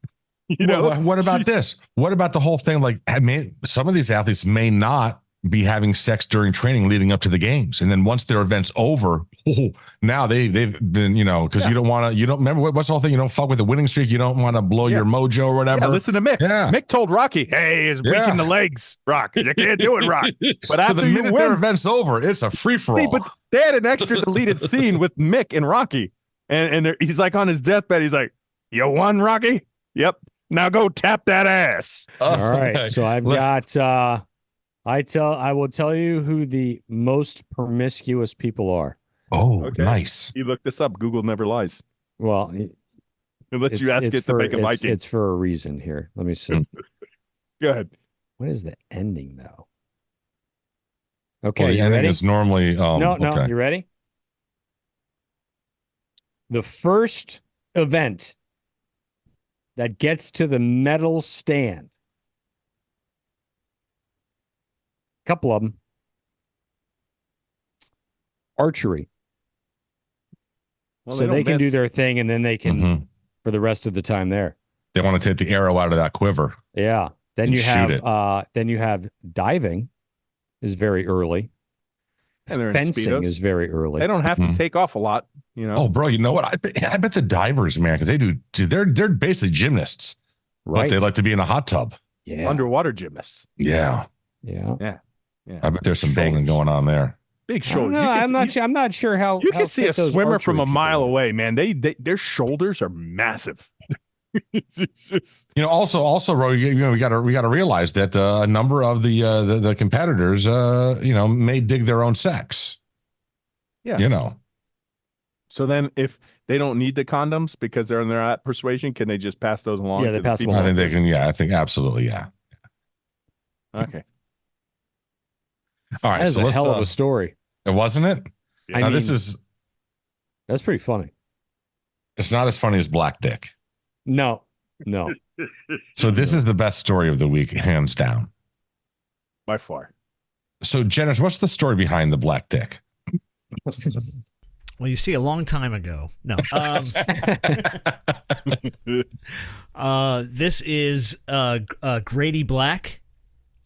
What about this? What about the whole thing? Like, some of these athletes may not be having sex during training leading up to the games, and then once their event's over, now they've been, because you don't remember what's the whole thing? You don't fuck with the winning streak. You don't want to blow your mojo or whatever. Yeah, listen to Mick. Yeah. Mick told Rocky, "Hey, it's weak in the legs, Rock. You can't do it, Rock." But after the minute their event's over, it's a free for all. But they had an extra deleted scene with Mick and Rocky, and he's like on his deathbed. He's like, "You won, Rocky. Yep. Now go tap that ass." All right. So I've got. I will tell you who the most promiscuous people are. Oh, okay. Nice. You look this up. Google never lies. Well, unless you ask it to make a Viking. It's for a reason here. Let me see. Go ahead. What is the ending though? Okay, well, the ending ready? is normally no. Okay. You ready? The first event that gets to the medal stand. Couple of them. Archery. Well, so they can do their thing, and then they can for the rest of the time there. They want to take the arrow out of that quiver. Yeah. Then And you shoot have diving is very early. And they're in Fencing Speedos. is very early. They don't have to take off a lot, you know. Oh, bro, you know what? I bet the divers, man, because they're basically gymnasts, Right. but they like to be in a hot tub. Yeah. Underwater gymnasts. Yeah. Yeah. I bet there's some banging going on there. Big I don't shoulders. know. I'm not sure how You how can see fit a those swimmer archery from a people mile are. away, man. Their shoulders are massive. It's just- You know, also, Ro, we got to realize that a number of the competitors, may dig their own sex. Yeah. You know. So then, if they don't need the condoms because they're in their persuasion, can they just pass those along? Yeah, to they the pass them people? I think they can. Yeah, I think absolutely. Yeah. Okay. All right. That is So a let's. hell of a story. It wasn't it? I Now mean, that's pretty funny. It's not as funny as Black Dick. No. So this is the best story of the week, hands down. By far. So, Jenners, what's the story behind the Black Dick? Well, you see, a long time ago. No. This is Gradey Black.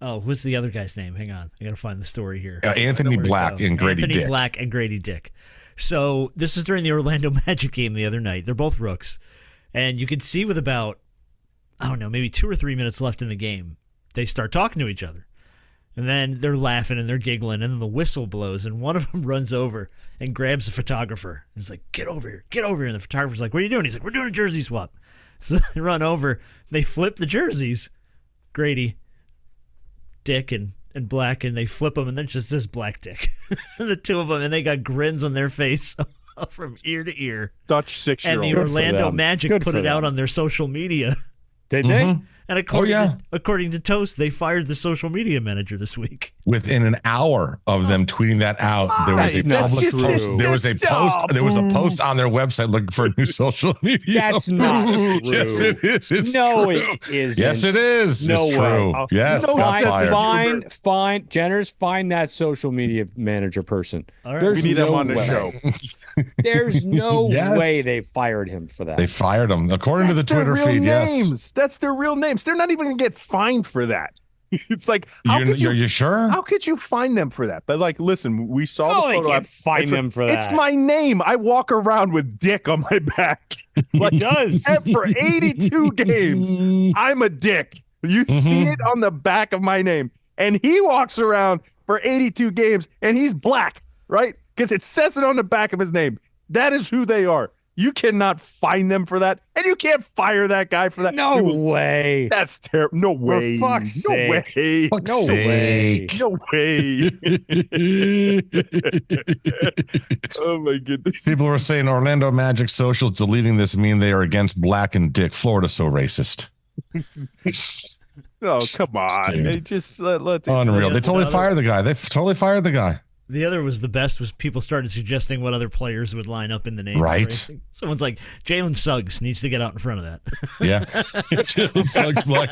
Oh, what's the other guy's name? Hang on. I got to find the story here. Anthony Black and Gradey Anthony Dick. Black and Gradey Dick. So this is during the Orlando Magic game the other night. They're both rooks. And you could see with about, I don't know, maybe 2 or 3 minutes left in the game, they start talking to each other. And then they're laughing and they're giggling, and then the whistle blows, and one of them runs over and grabs the photographer. He's like, get over here. And the photographer's like, what are you doing? He's like, we're doing a jersey swap. So they run over, they flip the jerseys, Gradey, Dick, and Black, and they flip them, and then just this Black Dick. The two of them, and they got grins on their face from ear to ear. Dutch And 6-year-old. the Orlando Magic put it out on their social media. Did they? And according to Toast, they fired the social media manager this week. Within an hour of them tweeting that out, there was a That's public not post. true. There was a post. There was a post on their website looking for a new social media. That's not true. Yes, it is. It's No, true. it isn't. Yes, it is. No it's way. true. Yes, No got sense. fired. Fine. Jenners, find that social media manager person. All right. We There's need no them on the way. show. There's no Yes. way they fired him for that. They fired him according to the That's their Twitter real feed. names. Yes. That's their real names. They're not even going to get fined for that. It's like, how could You sure? How could you find them for that? But like, listen, we saw No, the they photo. can't find them for that. It's my name. I walk around with Dick on my back. Like, does. for 82 games, I'm a Dick. You see it on the back of my name. And he walks around for 82 games, and he's Black, right? Because it says it on the back of his name. That is who they are. You cannot fine them for that, and you can't fire that guy for that. No way. That's terrible. No way. fuck's no sake. way. Fuck's No way. sake. No way. Oh my goodness. People were saying Orlando Magic social deleting this mean they are against Black and Dick. Florida's so racist. Oh, come on. Dude. They just let Unreal. They totally Another- fired the guy. They totally fired the guy. The other was the best, was people started suggesting what other players would line up in the name. Right. Someone's like, Jalen Suggs needs to get out in front of that. Yeah. Suggs Black.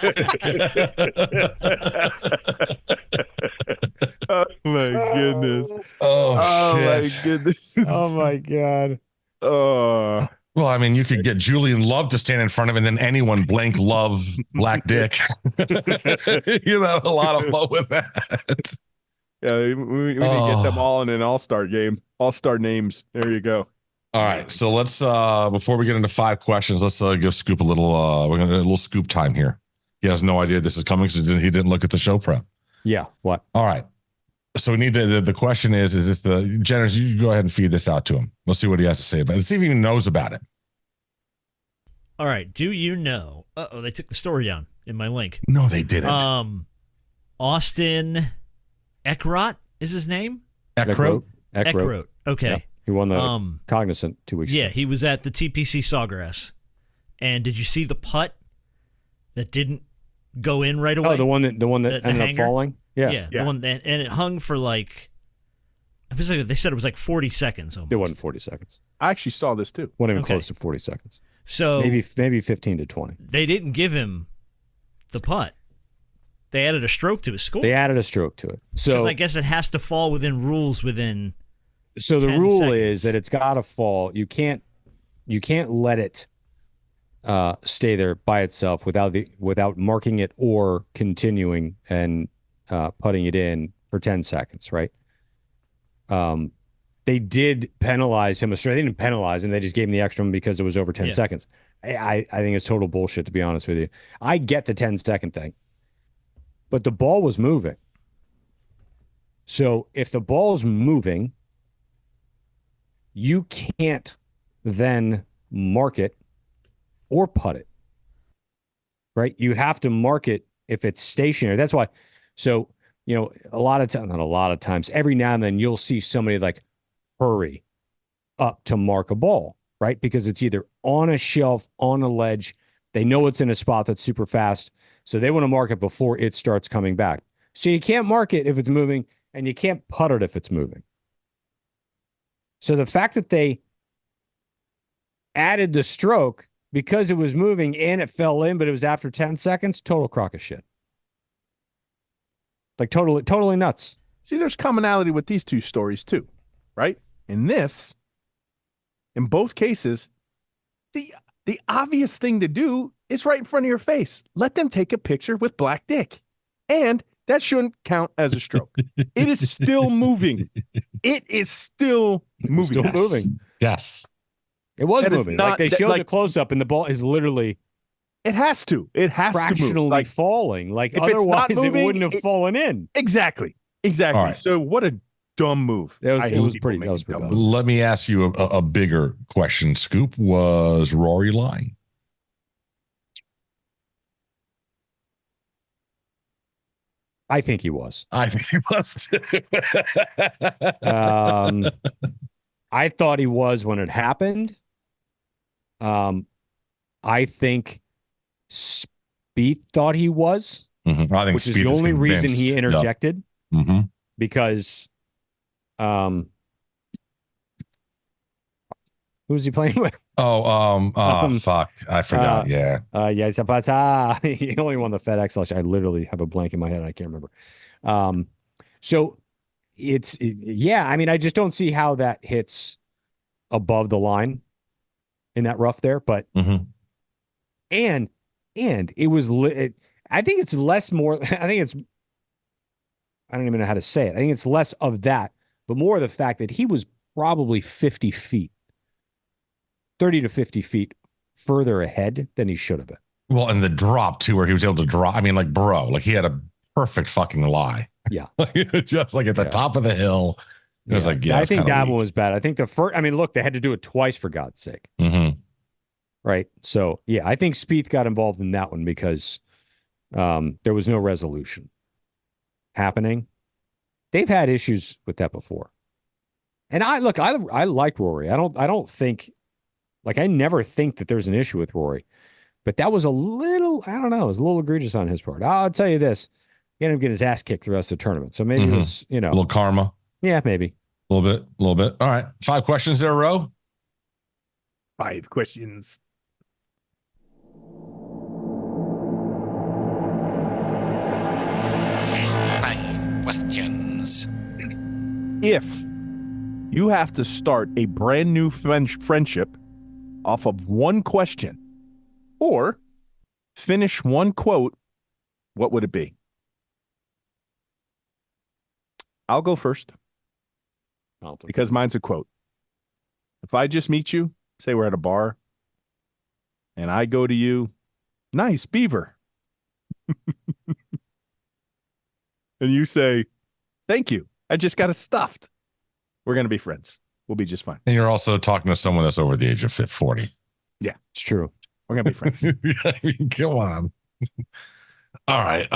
Oh my goodness. Oh, My shit. goodness. Oh my God. Oh. Well, I mean, you could get Julian Love to stand in front of him and then anyone blank Love Black Dick. You know, a lot of fun with that. Yeah, we need to get them all in an all-star game. All-star names. There you go. All right. So let's before we get into 5 questions, let's give Scoop a little we're gonna do a little Scoop time here. He has no idea this is coming because he didn't look at the show prep. Yeah. What? All right. So we need to the question is this the Jenners, you go ahead and feed this out to him. Let's see what he has to say about it. Let's see if he even knows about it. All right. Do you know? They took the story down in my link. No, they didn't. Austin Eckroat is his name? Eckroat? Eckroat. Okay. Yeah. He won the Cognizant 2 weeks ago. Yeah, he was at the TPC Sawgrass. And did you see the putt that didn't go in right away? Oh, the one that The ended up hanger? falling? Yeah. Yeah, the one that, and it hung for like, they said it was like 40 seconds almost. It wasn't 40 seconds. I actually saw this too. Wasn't even Okay. close to 40 seconds. So Maybe 15 to 20. they didn't give him the putt. They added a stroke to his score. They added a stroke to it. Because So I guess it has to fall within rules within. the 10 rule seconds. is that it's got to fall. You can't let it stay there by itself without marking it or continuing and putting it in for 10 seconds, right? They did penalize him. They didn't penalize him. They just gave him the extra one because it was over 10 seconds. I think it's total bullshit, to be honest with you. I get the 10-second thing, but the ball was moving. So if the ball's moving, you can't then mark it or putt it, right? You have to mark it if it's stationary. That's why. So, not a lot of times, every now and then you'll see somebody like hurry up to mark a ball, right? Because it's either on a shelf, on a ledge. They know it's in a spot that's super fast. So they want to mark it before it starts coming back. So you can't mark it if it's moving, and you can't putt it if it's moving. So the fact that they added the stroke because it was moving and it fell in, but it was after 10 seconds, total crock of shit. Like totally nuts. See, there's commonality with these two stories too, right? In both cases, the obvious thing to do is right in front of your face. Let them take a picture with black dick. And that shouldn't count as a stroke. It is still moving. It is still moving. Yes. It was moving. Like they showed the close-up and the ball is literally... It has to. It has to move. Fractionally falling. Like otherwise moving, it wouldn't have fallen in. Exactly. Right. So what a dumb move. That was pretty bad. Let me ask you a bigger question, Scoop. Was Rory lying? I think he was. I think he was too. I thought he was when it happened. I think Spieth thought he was, Mm-hmm. I think which is the only reason he interjected. Yep. Mm-hmm. Because, who was he playing with? Fuck, I forgot. Yeah, he only won the FedEx selection. I literally have a blank in my head and I can't remember. So I mean, I just don't see how that hits above the line in that rough there, but and it was I think it's less more. I don't even know how to say it. I think it's less of that, but more of the fact that he was probably 50 feet, 30 to 50 feet further ahead than he should have been. Well, and the drop too, where he was able to drop. I mean, like, bro, like he had a perfect fucking lie. Yeah. Just like at the top of the hill. It was like, I think that one was bad. I think the first, I mean, look, they had to do it twice for God's sake. Mm-hmm. Right. So, yeah, I think Spieth got involved in that one because there was no resolution happening. They've had issues with that before. And I like Rory. I never think that there's an issue with Rory, but that was a little, I don't know, it was a little egregious on his part. I'll tell you this, he ended up getting his ass kicked the rest of the tournament. So maybe it was, a little karma. Yeah, maybe. A little bit. All right. 5 questions there, Ro. 5 questions. If you have to start a brand new friendship off of one question or finish one quote, what would it be? I'll go first because mine's a quote. If I just meet you, say we're at a bar, and I go to you, nice beaver. And you say, thank you. I just got it stuffed. We're going to be friends. We'll be just fine. And you're also talking to someone that's over the age of 40. Yeah, it's true. We're going to be friends. I mean, come on. All right.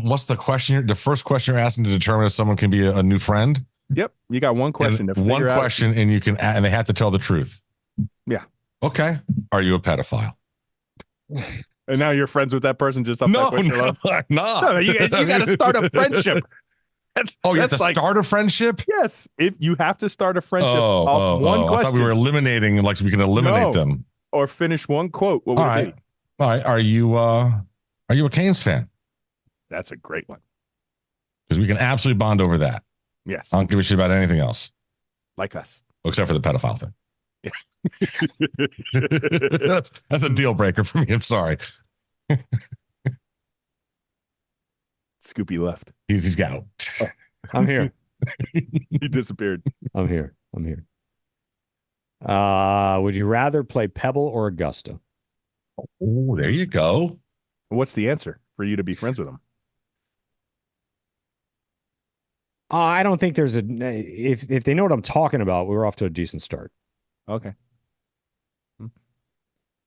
What's the question? The first question you're asking to determine if someone can be a new friend? Yep. You got one question. One question, and you can, and they have to tell the truth. Yeah. Okay. Are you a pedophile? And now you're friends with that person just off that question alone? No. You got to start a friendship. You have to start a friendship? Yes. If you have to start a friendship off one question. I thought we were eliminating, like, so we can eliminate them. Or finish one quote. What would it be? All right. Are you a Canes fan? That's a great one. Because we can absolutely bond over that. Yes. I don't give a shit about anything else. Like us. Except for the pedophile thing. Yeah. that's a deal breaker for me. I'm sorry. Scoopy left. He's out. Oh, I'm here. He disappeared. I'm here. Would you rather play Pebble or Augusta? Oh, there you go. What's the answer for you to be friends with him? I don't think there's if they know what I'm talking about, we're off to a decent start. Okay.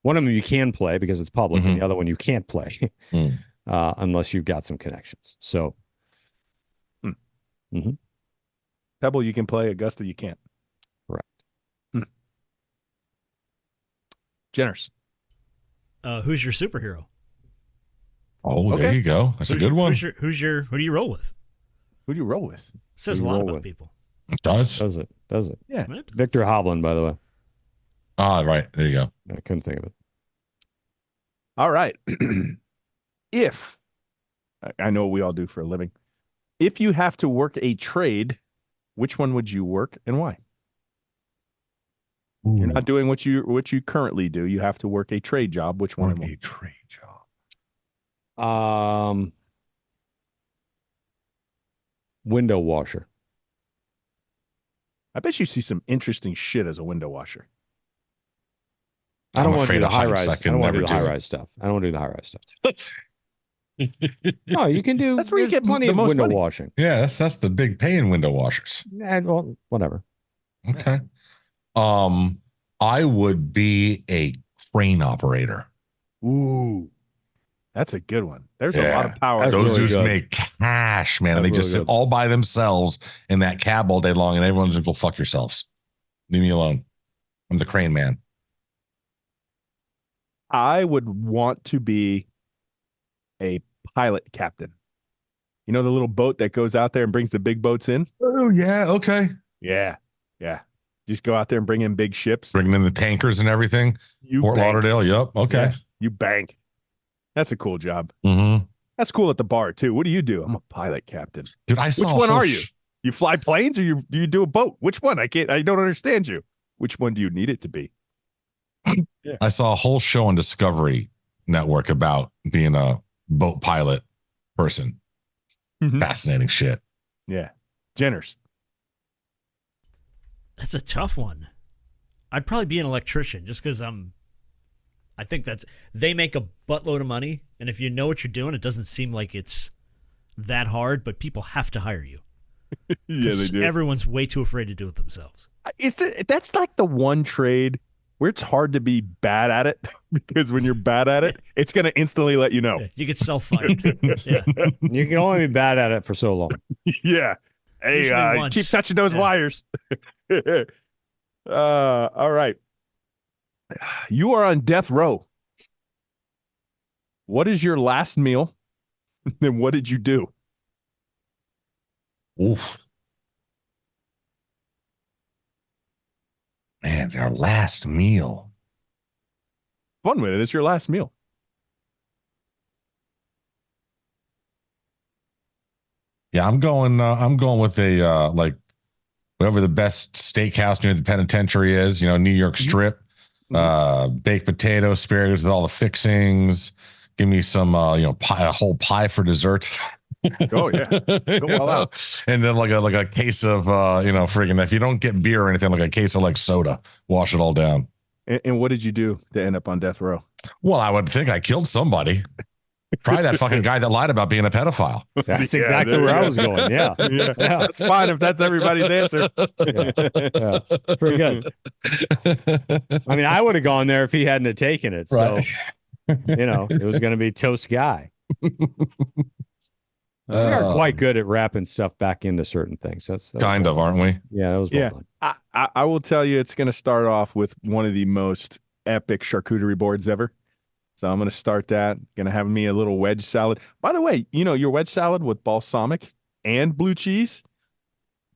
One of them you can play because it's public, and the other one you can't play unless you've got some connections. So, Pebble you can play, Augusta you can't. Correct. Jenners. Who's your superhero? Oh, there you go. That's a good one. Who do you roll with? Who do you roll with? It says a lot about people. It does. Does it? Yeah. Victor Hovland, by the way. Ah, right. There you go. I couldn't think of it. All right. If, I know what we all do for a living, if you have to work a trade, which one would you work and why? Ooh. You're not doing what you currently do. You have to work a trade job. Which one? A trade job. Window washer. I bet you see some interesting shit as a window washer. I don't want to do the of high heights. rise. I I don't want to never do the do high it. rise stuff. I don't want to do the high rise stuff. No, you can do. That's where you there's get plenty the of most window money. washing. Yeah, that's the big paying window washers. Well, whatever. Okay. I would be a crane operator. Ooh, that's a good one. There's a lot of power. That's Those really dudes good. make cash, man. And That's they just really sit good. all by themselves in that cab all day long, and everyone's gonna go fuck yourselves. Leave me alone. I'm the crane man. I would want to be a pilot captain. You know the little boat that goes out there and brings the big boats in? Oh, yeah. Okay. Yeah. Just go out there and bring in big ships. Bringing in the tankers and everything. You Fort bank. Lauderdale. Yep. Okay. Yeah, you bank. That's a cool job. Mm-hmm. That's cool at the bar, too. What do you do? I'm a pilot captain. Dude, I saw Which a one whole are you? You fly planes or do you do a boat? Which one? I don't understand you. Which one do you need it to be? I saw a whole show on Discovery Network about being a boat pilot person. Fascinating shit. Yeah. Jenners. That's a tough one. I'd probably be an electrician just because I think they make a buttload of money, and if you know what you're doing, it doesn't seem like it's that hard, but people have to hire you. Yeah, they do. Everyone's way too afraid to do it themselves. That's like the one trade where it's hard to be bad at it because when you're bad at it, it's going to instantly let you know. Yeah, you get self-fired. Yeah. You can only be bad at it for so long. Yeah. Hey, once. keep touching those wires. All right. You are on death row. What is your last meal? Then what did you do? Oof. Man, our last meal. Fun with it. It's your last meal. Yeah, I'm going with a like whatever the best steakhouse near the penitentiary is, New York strip, baked potato, asparagus with all the fixings. Give me some pie, a whole pie for dessert. Oh yeah. Go all out. And then like a case of friggin' if you don't get beer or anything, like a case of like soda, wash it all down. And what did you do to end up on death row? Well, I would think I killed somebody. Try that fucking guy that lied about being a pedophile. That's exactly where I was going. Yeah. Yeah. That's fine if that's everybody's answer. Yeah. Pretty good. I mean, I would have gone there if he hadn't have taken it. So, Right. it was going to be toast guy. We are quite good at wrapping stuff back into certain things. That's Kind of, aren't we? Yeah, that was well done. I will tell you, it's going to start off with one of the most epic charcuterie boards ever. So I'm going to start that. Going to have me a little wedge salad. By the way, your wedge salad with balsamic and blue cheese,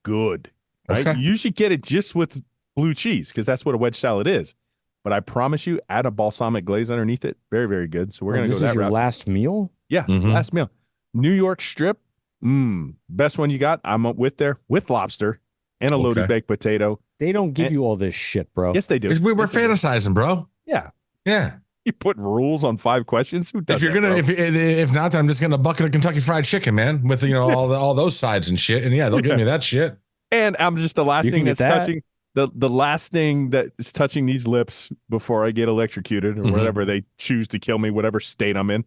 good. Right? Okay. You usually get it just with blue cheese because that's what a wedge salad is. But I promise you, add a balsamic glaze underneath it. Very, very good. So we're going to go This that is your route. last meal? Yeah, last meal. New York strip. Best one you got. I'm with there with lobster and a loaded Okay. baked potato. They don't give you all this shit, bro. Yes, they do. We were Yes, they do. fantasizing, bro. Yeah. Yeah. You put rules on 5 questions? Who does If you're that, gonna, bro? if not, then I'm just gonna bucket of Kentucky Fried Chicken, man, with all those sides and shit. And yeah, they'll give me that shit. And I'm just the last You thing can that's get that. touching the last thing that is touching these lips before I get electrocuted or whatever they choose to kill me, whatever state I'm in,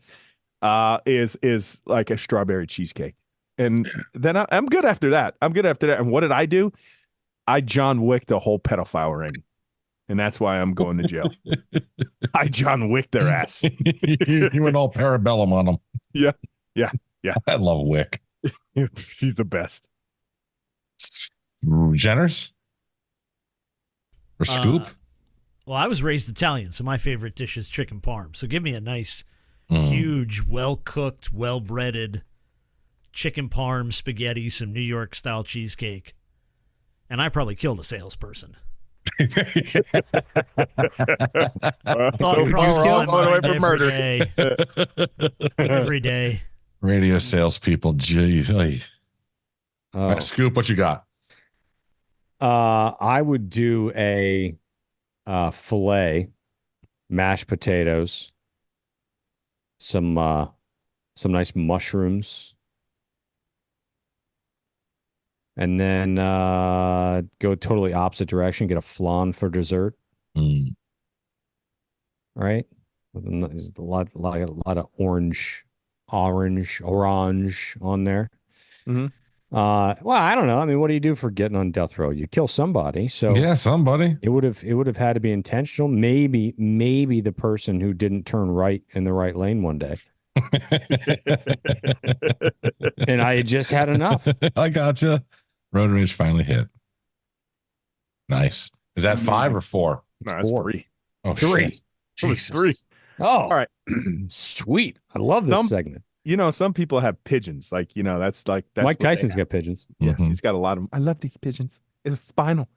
is like a strawberry cheesecake. And then I'm good after that. And what did I do? I John Wick the whole pedophile ring. And that's why I'm going to jail. I John Wick their ass. You went all parabellum on them. Yeah. I love Wick. She's the best. Jenners or Scoop? Well, I was raised Italian, so my favorite dish is chicken parm. So give me a nice, huge, well-cooked, well-breaded chicken parm spaghetti, some New York style cheesecake, and I probably killed a salesperson. So far away from murder. Every day. Radio salespeople. Geez. All right, Scoop, what you got? I would do a filet, mashed potatoes, some nice mushrooms, and then go totally opposite direction. Get a flan for dessert. Right, there's a lot of orange on there. Well, I don't know. I mean, what do you do for getting on death row? You kill somebody. So yeah, somebody. It would have had to be intentional. Maybe the person who didn't turn right in the right lane one day. And I had just had enough. I gotcha. Road rage finally hit. Nice. Is that 5 or 4? No, that's 4. 3. Oh, 3. shit. Oh, it's 3. Oh, all right. Sweet. I love this segment. Some people have pigeons. Like, that's Mike Tyson's got pigeons. Yes, he's got a lot of them. I love these pigeons. It's spinal.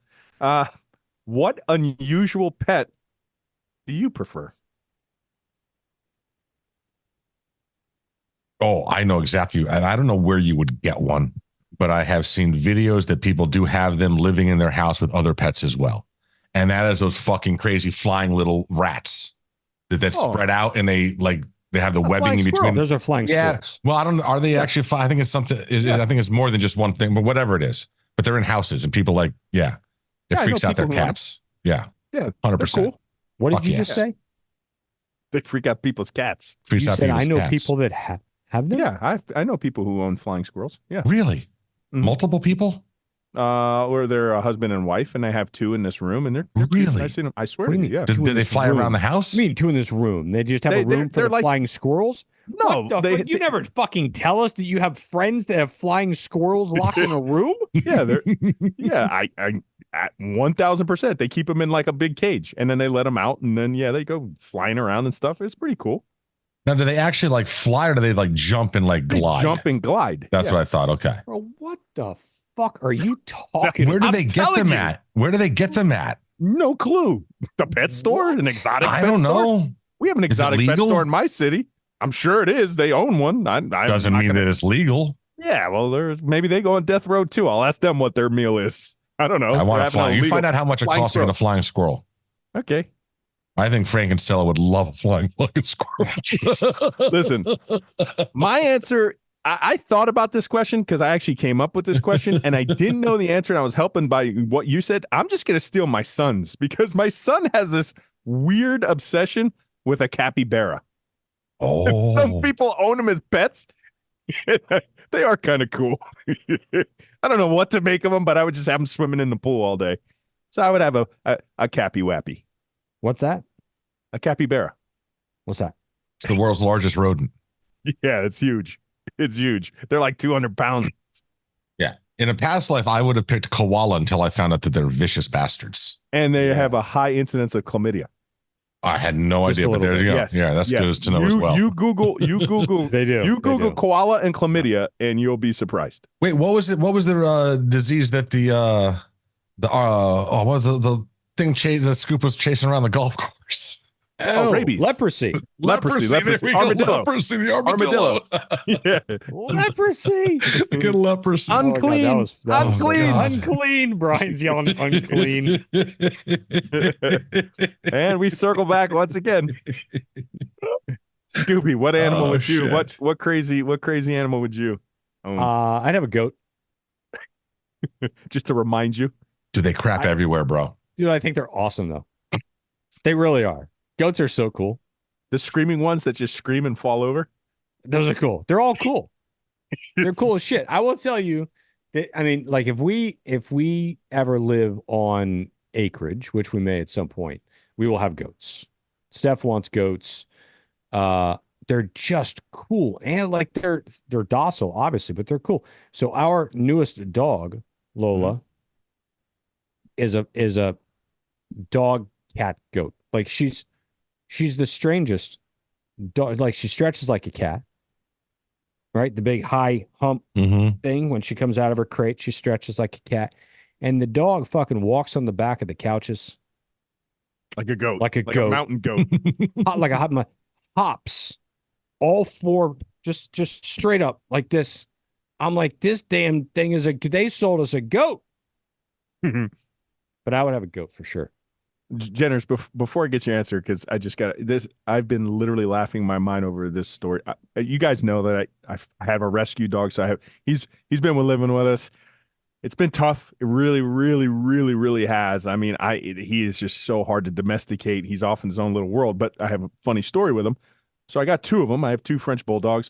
What unusual pet do you prefer? Oh, I know exactly. And I don't know where you would get one, but I have seen videos that people do have them living in their house with other pets as well. And that is those fucking crazy flying little rats that spread out and they have the webbing in between. Those are flying squirrels. Well, I don't know. Are they actually I think it's something. I think it's more than just one thing, but whatever it is. But they're in houses and people it freaks out their cats. Yeah. Yeah. 100%. Cool. What did you just say? They freak out people's cats. Freaks out people's I know cats. people that have them. Yeah, I know people who own flying squirrels. Yeah. Really? Multiple people? Or they're a husband and wife, and they have 2 in this room, and they're really. I seen them. I swear What to do you. you Yeah. mean? Did they fly around the house? I mean, 2 in this room. They just have a room for the flying squirrels. No, You never fucking tell us that you have friends that have flying squirrels locked in a room. Yeah, I 1000%. They keep them in like a big cage, and then they let them out, and then they go flying around and stuff. It's pretty cool. Now, do they actually fly or do they jump and glide? They jump and glide. That's what I thought. Okay. Bro, what the fuck are you talking Where do about? they get them at? Where do they get them at? No clue. The pet store, an exotic. I pet don't store? know. We have an exotic pet store in my city. I'm sure it is. They own one. Doesn't mean that it's legal. Yeah, well, maybe they go on death row too. I'll ask them what their meal is. I don't know. I want to fly. You find out how much it costs to get a flying squirrel. Okay. I think Frank and Stella would love a flying fucking squirrel. Listen, my answer, I thought about this question because I actually came up with this question and I didn't know the answer and I was helping by what you said. I'm just going to steal my son's because my son has this weird obsession with a capybara. Oh. Some people own them as pets. They are kind of cool. I don't know what to make of them, but I would just have them swimming in the pool all day. So I would have a cappy wappy. What's that? A capybara. What's that? It's the world's largest rodent. Yeah, it's huge. It's huge. They're like 200 pounds. Yeah. In a past life, I would have picked koala until I found out that they're vicious bastards. And they have a high incidence of chlamydia. I had no idea, but there you go. Yes. Yeah, that's good as to know as well. You Google They do. You Google do. koala and chlamydia and you'll be surprised. Wait, what was it? What was the disease that the thing that Scoop was chasing around the golf course? Oh, rabies. Leprosy. Leprosy. There we go. Armadillo. Leprosy. The armadillo. Yeah. Leprosy. Good leprosy. Unclean. Oh, that was Unclean. unclean. Brian's yelling unclean. And we circle back once again. Scooby, what animal would you? Shit. What crazy animal would you own? I'd have a goat. Just to remind you. Do they crap everywhere, bro? Dude, I think they're awesome though. They really are. Goats are so cool. The screaming ones that just scream and fall over. Those are cool. They're all cool. They're cool as shit. I will tell you that, I mean, like if we ever live on acreage, which we may at some point, we will have goats. Steph wants goats. They're just cool. And like they're docile, obviously, but they're cool. So our newest dog, Lola, is a dog, cat, goat. Like she's the strangest dog. Like she stretches like a cat, right? The big high hump thing. When she comes out of her crate, she stretches like a cat. And the dog fucking walks on the back of the couches. Like a goat. Like a goat. A mountain goat. Like a hops. All four just straight up like this. I'm like, this damn thing they sold us a goat. But I would have a goat for sure. Jenners, before I get your answer, because I just got this, I've been literally laughing my mind over this story. You guys know that I have a rescue dog, so he's been living with us. It's been tough. It really, really, really, really has. I mean, he is just so hard to domesticate. He's off in his own little world. But I have a funny story with him. So I got two of them. I have two French bulldogs,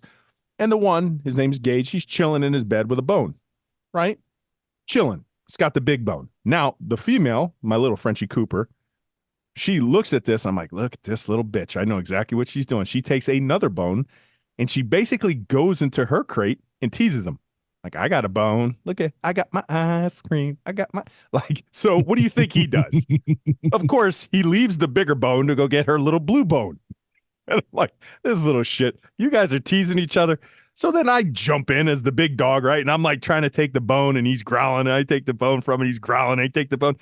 and the one, his name's Gage. He's chilling in his bed with a bone, right? Chilling. It's got the big bone. Now the female, my little Frenchie Cooper, she looks at this. I'm like, look at this little bitch. I know exactly what she's doing. She takes another bone and she basically goes into her crate and teases him. Like, I got a bone. Look I got my ice cream. So what do you think he does? Of course, he leaves the bigger bone to go get her little blue bone. And I'm like, this little shit. You guys are teasing each other. So then I jump in as the big dog, right? And I'm like trying to take the bone and he's growling. And I take the bone from him. He's growling. I take the bone.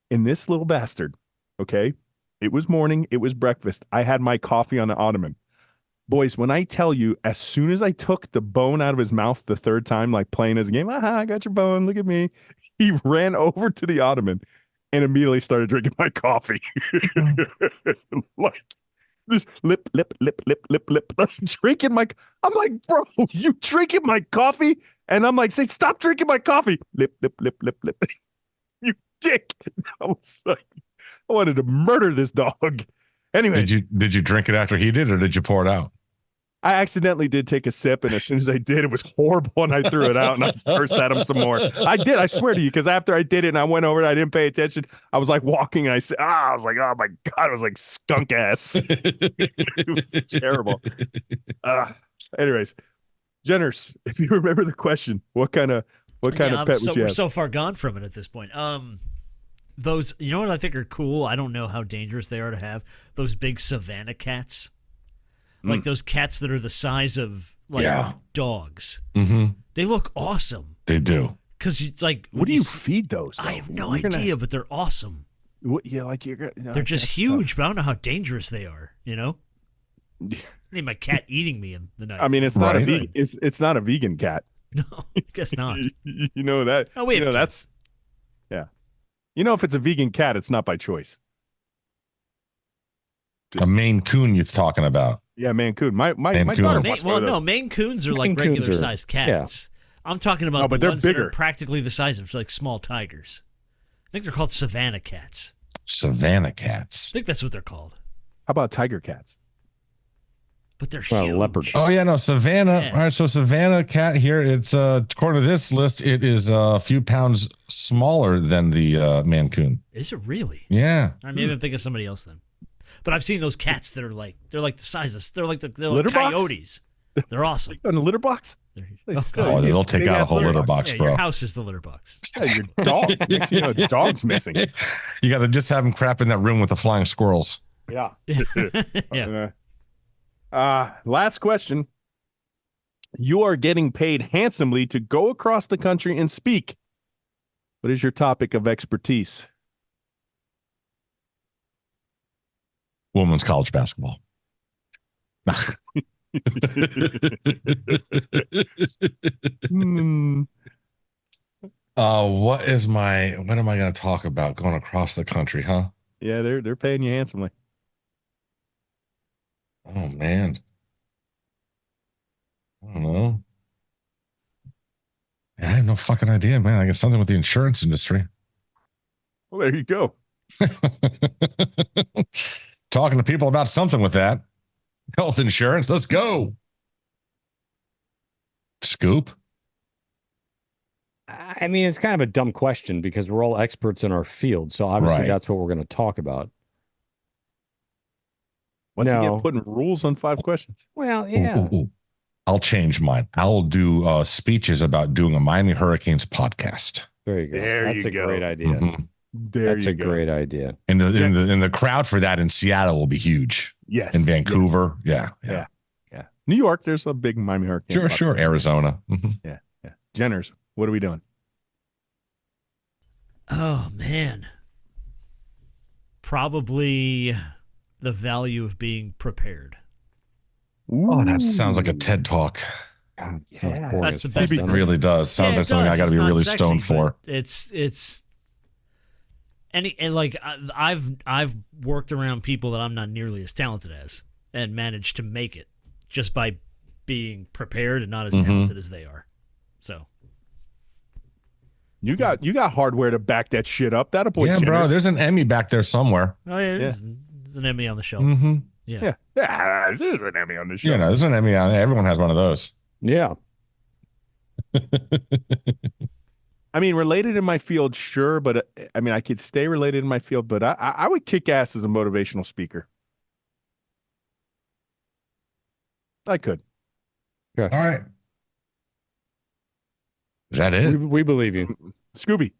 And this little bastard, okay, it was morning. It was breakfast. I had my coffee on the ottoman. Boys, when I tell you, as soon as I took the bone out of his mouth the third time, like playing his game, I got your bone. Look at me. He ran over to the ottoman and immediately started drinking my coffee. Like, just lip, drinking I'm like, bro, you drinking my coffee? And I'm like, say, stop drinking my coffee. Lip. You dick. I was like, I wanted to murder this dog. Anyway, did you drink it after he did, or did you pour it out? I accidentally did take a sip, and as soon as I did, it was horrible, and I threw it out, and I cursed at him some more. I did, I swear to you, because after I did it, and I went over it, I didn't pay attention. I was like walking, and I said, I was like, oh my God, it was like skunk ass. It was terrible. Anyways, Jenners, if you remember the question, what kind of pet would you have? We're so far gone from it at this point. Those, you know what I think are cool? I don't know how dangerous they are to have. Those big savanna cats. Like those cats that are the size of dogs. Mm-hmm. They look awesome. They do. Because it's like, what do you feed those? Though? I have no idea, but they're awesome. They're just huge, tough. but I don't know how dangerous they are. You know, I need my cat eating me in the night. I mean, it's not a vegan. It's not a vegan cat. No, I guess not. You know that. Oh, wait, that's yeah. You know, if it's a vegan cat, it's not by choice. A Maine Coon you're talking about. Yeah, Maine Coon. My Coon. daughter. Maine Coons are like regular sized cats. Yeah. I'm talking about the ones that are practically the size of like small tigers. I think they're called savanna cats. Savanna cats. I think that's what they're called. How about tiger cats? But they're huge. Leopard. Oh yeah, no, Savannah. Yeah. All right, so Savannah cat here. It's according to this list, it is a few pounds smaller than the Maine Coon. Is it really? Yeah. I mean, maybe I'm thinking of somebody else then. But I've seen those cats that are like the size of they're like coyotes. They're awesome. On a litter box? They'll take out a whole litter box, bro. Your house is the litter box. Yeah, your dog. You know, dog's missing. You got to just have them crap in that room with the flying squirrels. Yeah. Yeah. Last question. You are getting paid handsomely to go across the country and speak. What is your topic of expertise? Women's college basketball. What am I going to talk about going across the country, huh? Yeah, they're paying you handsomely. Oh man. I don't know. I have no fucking idea, man. I guess something with the insurance industry. Well, there you go. Talking to people about something with that. Health insurance. Let's go. Scoop. I mean, it's kind of a dumb question because we're all experts in our field. So obviously that's what we're going to talk about. Once again, putting rules on 5 questions. Well, yeah. Ooh. I'll change mine. I'll do speeches about doing a Miami Hurricanes podcast. There you go. That's a great idea. Mm-hmm. That's a great idea. And the crowd for that in Seattle will be huge. Yes. In Vancouver. Yes. Yeah. New York, there's a big Miami Hurricanes. Sure. Arizona. Mm-hmm. Yeah. Jenners, what are we doing? Oh, man. Probably the value of being prepared. Oh, that sounds like a TED Talk. Sounds boring. That's the best. It really does. Sounds like something I got to be really stoned for. It's and like I've worked around people that I'm not nearly as talented as and managed to make it just by being prepared and not as talented as they are. So you got hardware to back that shit up. That'll put bro. There's an Emmy back there somewhere. Oh yeah, there's an Emmy on the shelf. Mm-hmm. Yeah. There's an Emmy on the shelf. There's an Emmy on there. Everyone has one of those. Yeah. I mean, related in my field, sure, but I mean, I could stay related in my field, but I would kick ass as a motivational speaker. I could. Okay. All right. Is that it? We believe you. Scooby.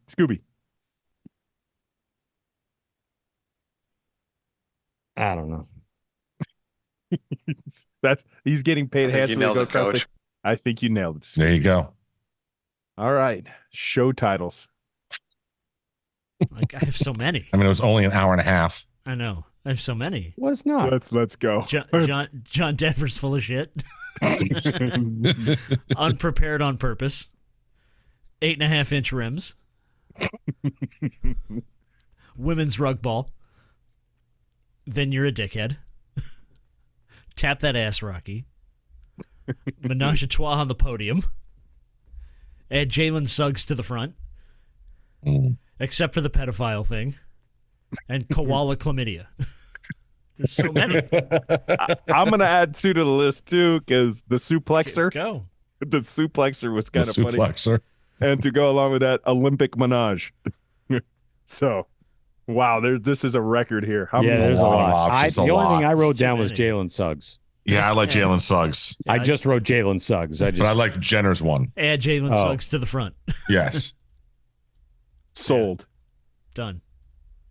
I don't know. He's getting paid handsomely to go across Coach. I think you nailed it. There you go. All right. Show titles. Like I have so many. I mean, it was only an hour and a half. I know. I have so many. Well, it's not. Let's go. John Denver's full of shit. Unprepared on purpose. 8.5-inch rims. Women's Rugball. Then you're a dickhead. Tap that ass, Rocky. Menage a trois on the podium. Add Jalen Suggs to the front. Except for the pedophile thing. And koala chlamydia. There's so many. I'm going to add 2 to the list, too, because the suplexer. Go. The suplexer was kind of funny. Suplexer. And to go along with that, Olympic menage. So, wow, this is a record here. There's a lot of options. The only thing I wrote down was Jalen Suggs. Yeah, I like Jalen Suggs. I just wrote Jalen Suggs. But I like Jenner's one. Add Jalen Suggs to the front. Yes. Sold. Done.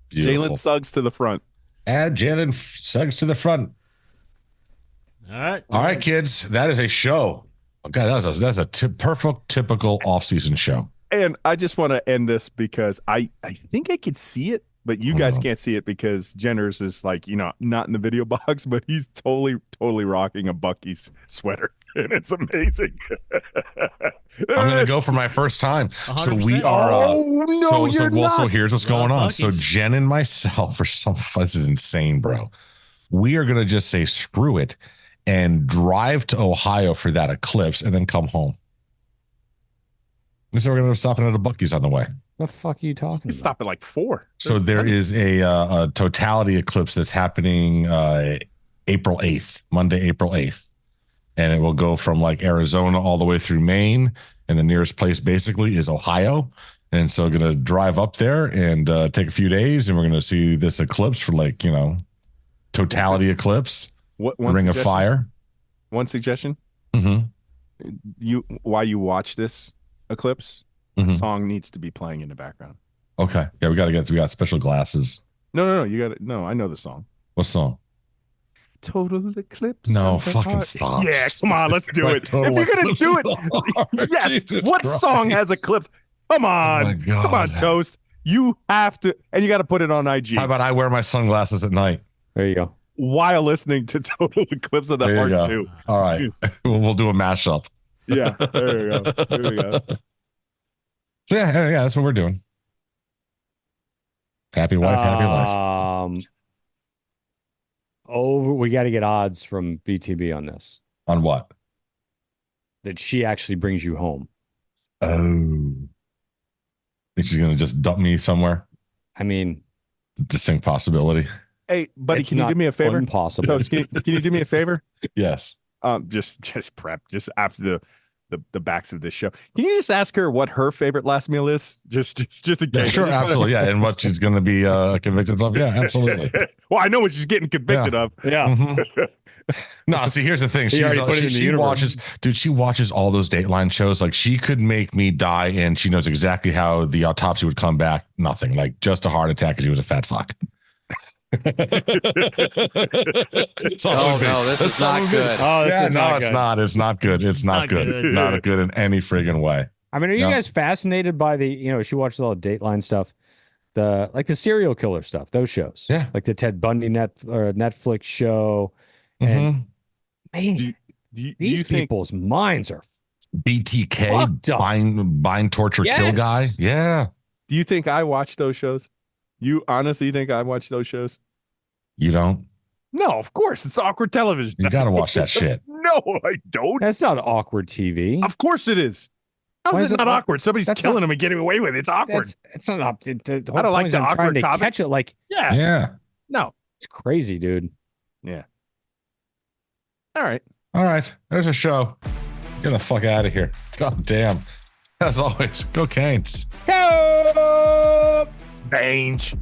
Beautiful. Jalen Suggs to the front. Add Jalen Suggs to the front. All right, kids. That is a show. Okay, that's a perfect, typical off-season show. And I just want to end this because I think I could see it, but you guys can't see it because Jenner's is like, not in the video box, but he's totally rocking a Bucky's sweater. And it's amazing. I'm going to go for my first time. 100%. So we are. you're not. So here's what's going on. Buc-ee's. So Jen and myself, this is insane, bro. We are going to just say screw it and drive to Ohio for that eclipse and then come home. So we're going to stop at a Buc-ee's on the way. The fuck are you talking about? Stop at like 4. So there is a totality eclipse that's happening April 8th, Monday, April 8th. And it will go from like Arizona all the way through Maine. And the nearest place basically is Ohio. And so going to drive up there and take a few days. And we're going to see this eclipse for like, totality eclipse. Ring of Fire. One suggestion. Mm-hmm. While you watch this eclipse, the song needs to be playing in the background. Okay. Yeah, we got special glasses. No, you got it. No, I know the song. What song? Total Eclipse. No, fucking stop. Yeah, come on, let's do it. If you're gonna do it, yes. Jesus what Christ. song has eclipse? Come on, Oh my God. come on, Toast. You have to, and you got to put it on IG. How about I wear my sunglasses at night? There you go. while listening to Total Eclipse of the There you Heart go. 2. All right. We'll do a mashup. Yeah, there you go. There we go. So yeah, that's what we're doing. Happy wife, happy life. We got to get odds from BTB on this. On what? That she actually brings you home. Oh. Think she's gonna just dump me somewhere? I mean, distinct possibility. Hey, buddy, can you do me a favor? Impossible. So, can you do me a favor? Yes. Just prep just after the backs of this show. Can you just ask her what her favorite last meal is? Just in case. Yeah, sure, absolutely. Yeah, and what she's going to be convicted of. Yeah, absolutely. Well, I know what she's getting convicted of. Yeah. Mm-hmm. No, see, here's the thing. She watches, dude. She watches all those Dateline shows. Like, she could make me die, and she knows exactly how the autopsy would come back. Nothing, like just a heart attack because he was a fat fuck. No, this is not good. Oh, yeah, no, it's not. It's not good. It's not good. Not good in any friggin' way. I mean, are you guys fascinated by she watches all the Dateline stuff, the serial killer stuff, those shows? Yeah, like the Ted Bundy Netflix show. And man, these people's minds are BTK, bind, torture, kill guy. Yeah. Do you think I watch those shows? You honestly think I watch those shows? You don't? No, of course. It's awkward television. You got to watch that shit. No, I don't. That's not awkward TV. Of course it is. How is it not awkward? Somebody's killing him and getting away with it. It's awkward. It's not up. I don't like the awkward trying to catch it. Like, yeah. No. It's crazy, dude. Yeah. All right. There's a show. Get the fuck out of here. God damn. As always, go Canes. Go Baines.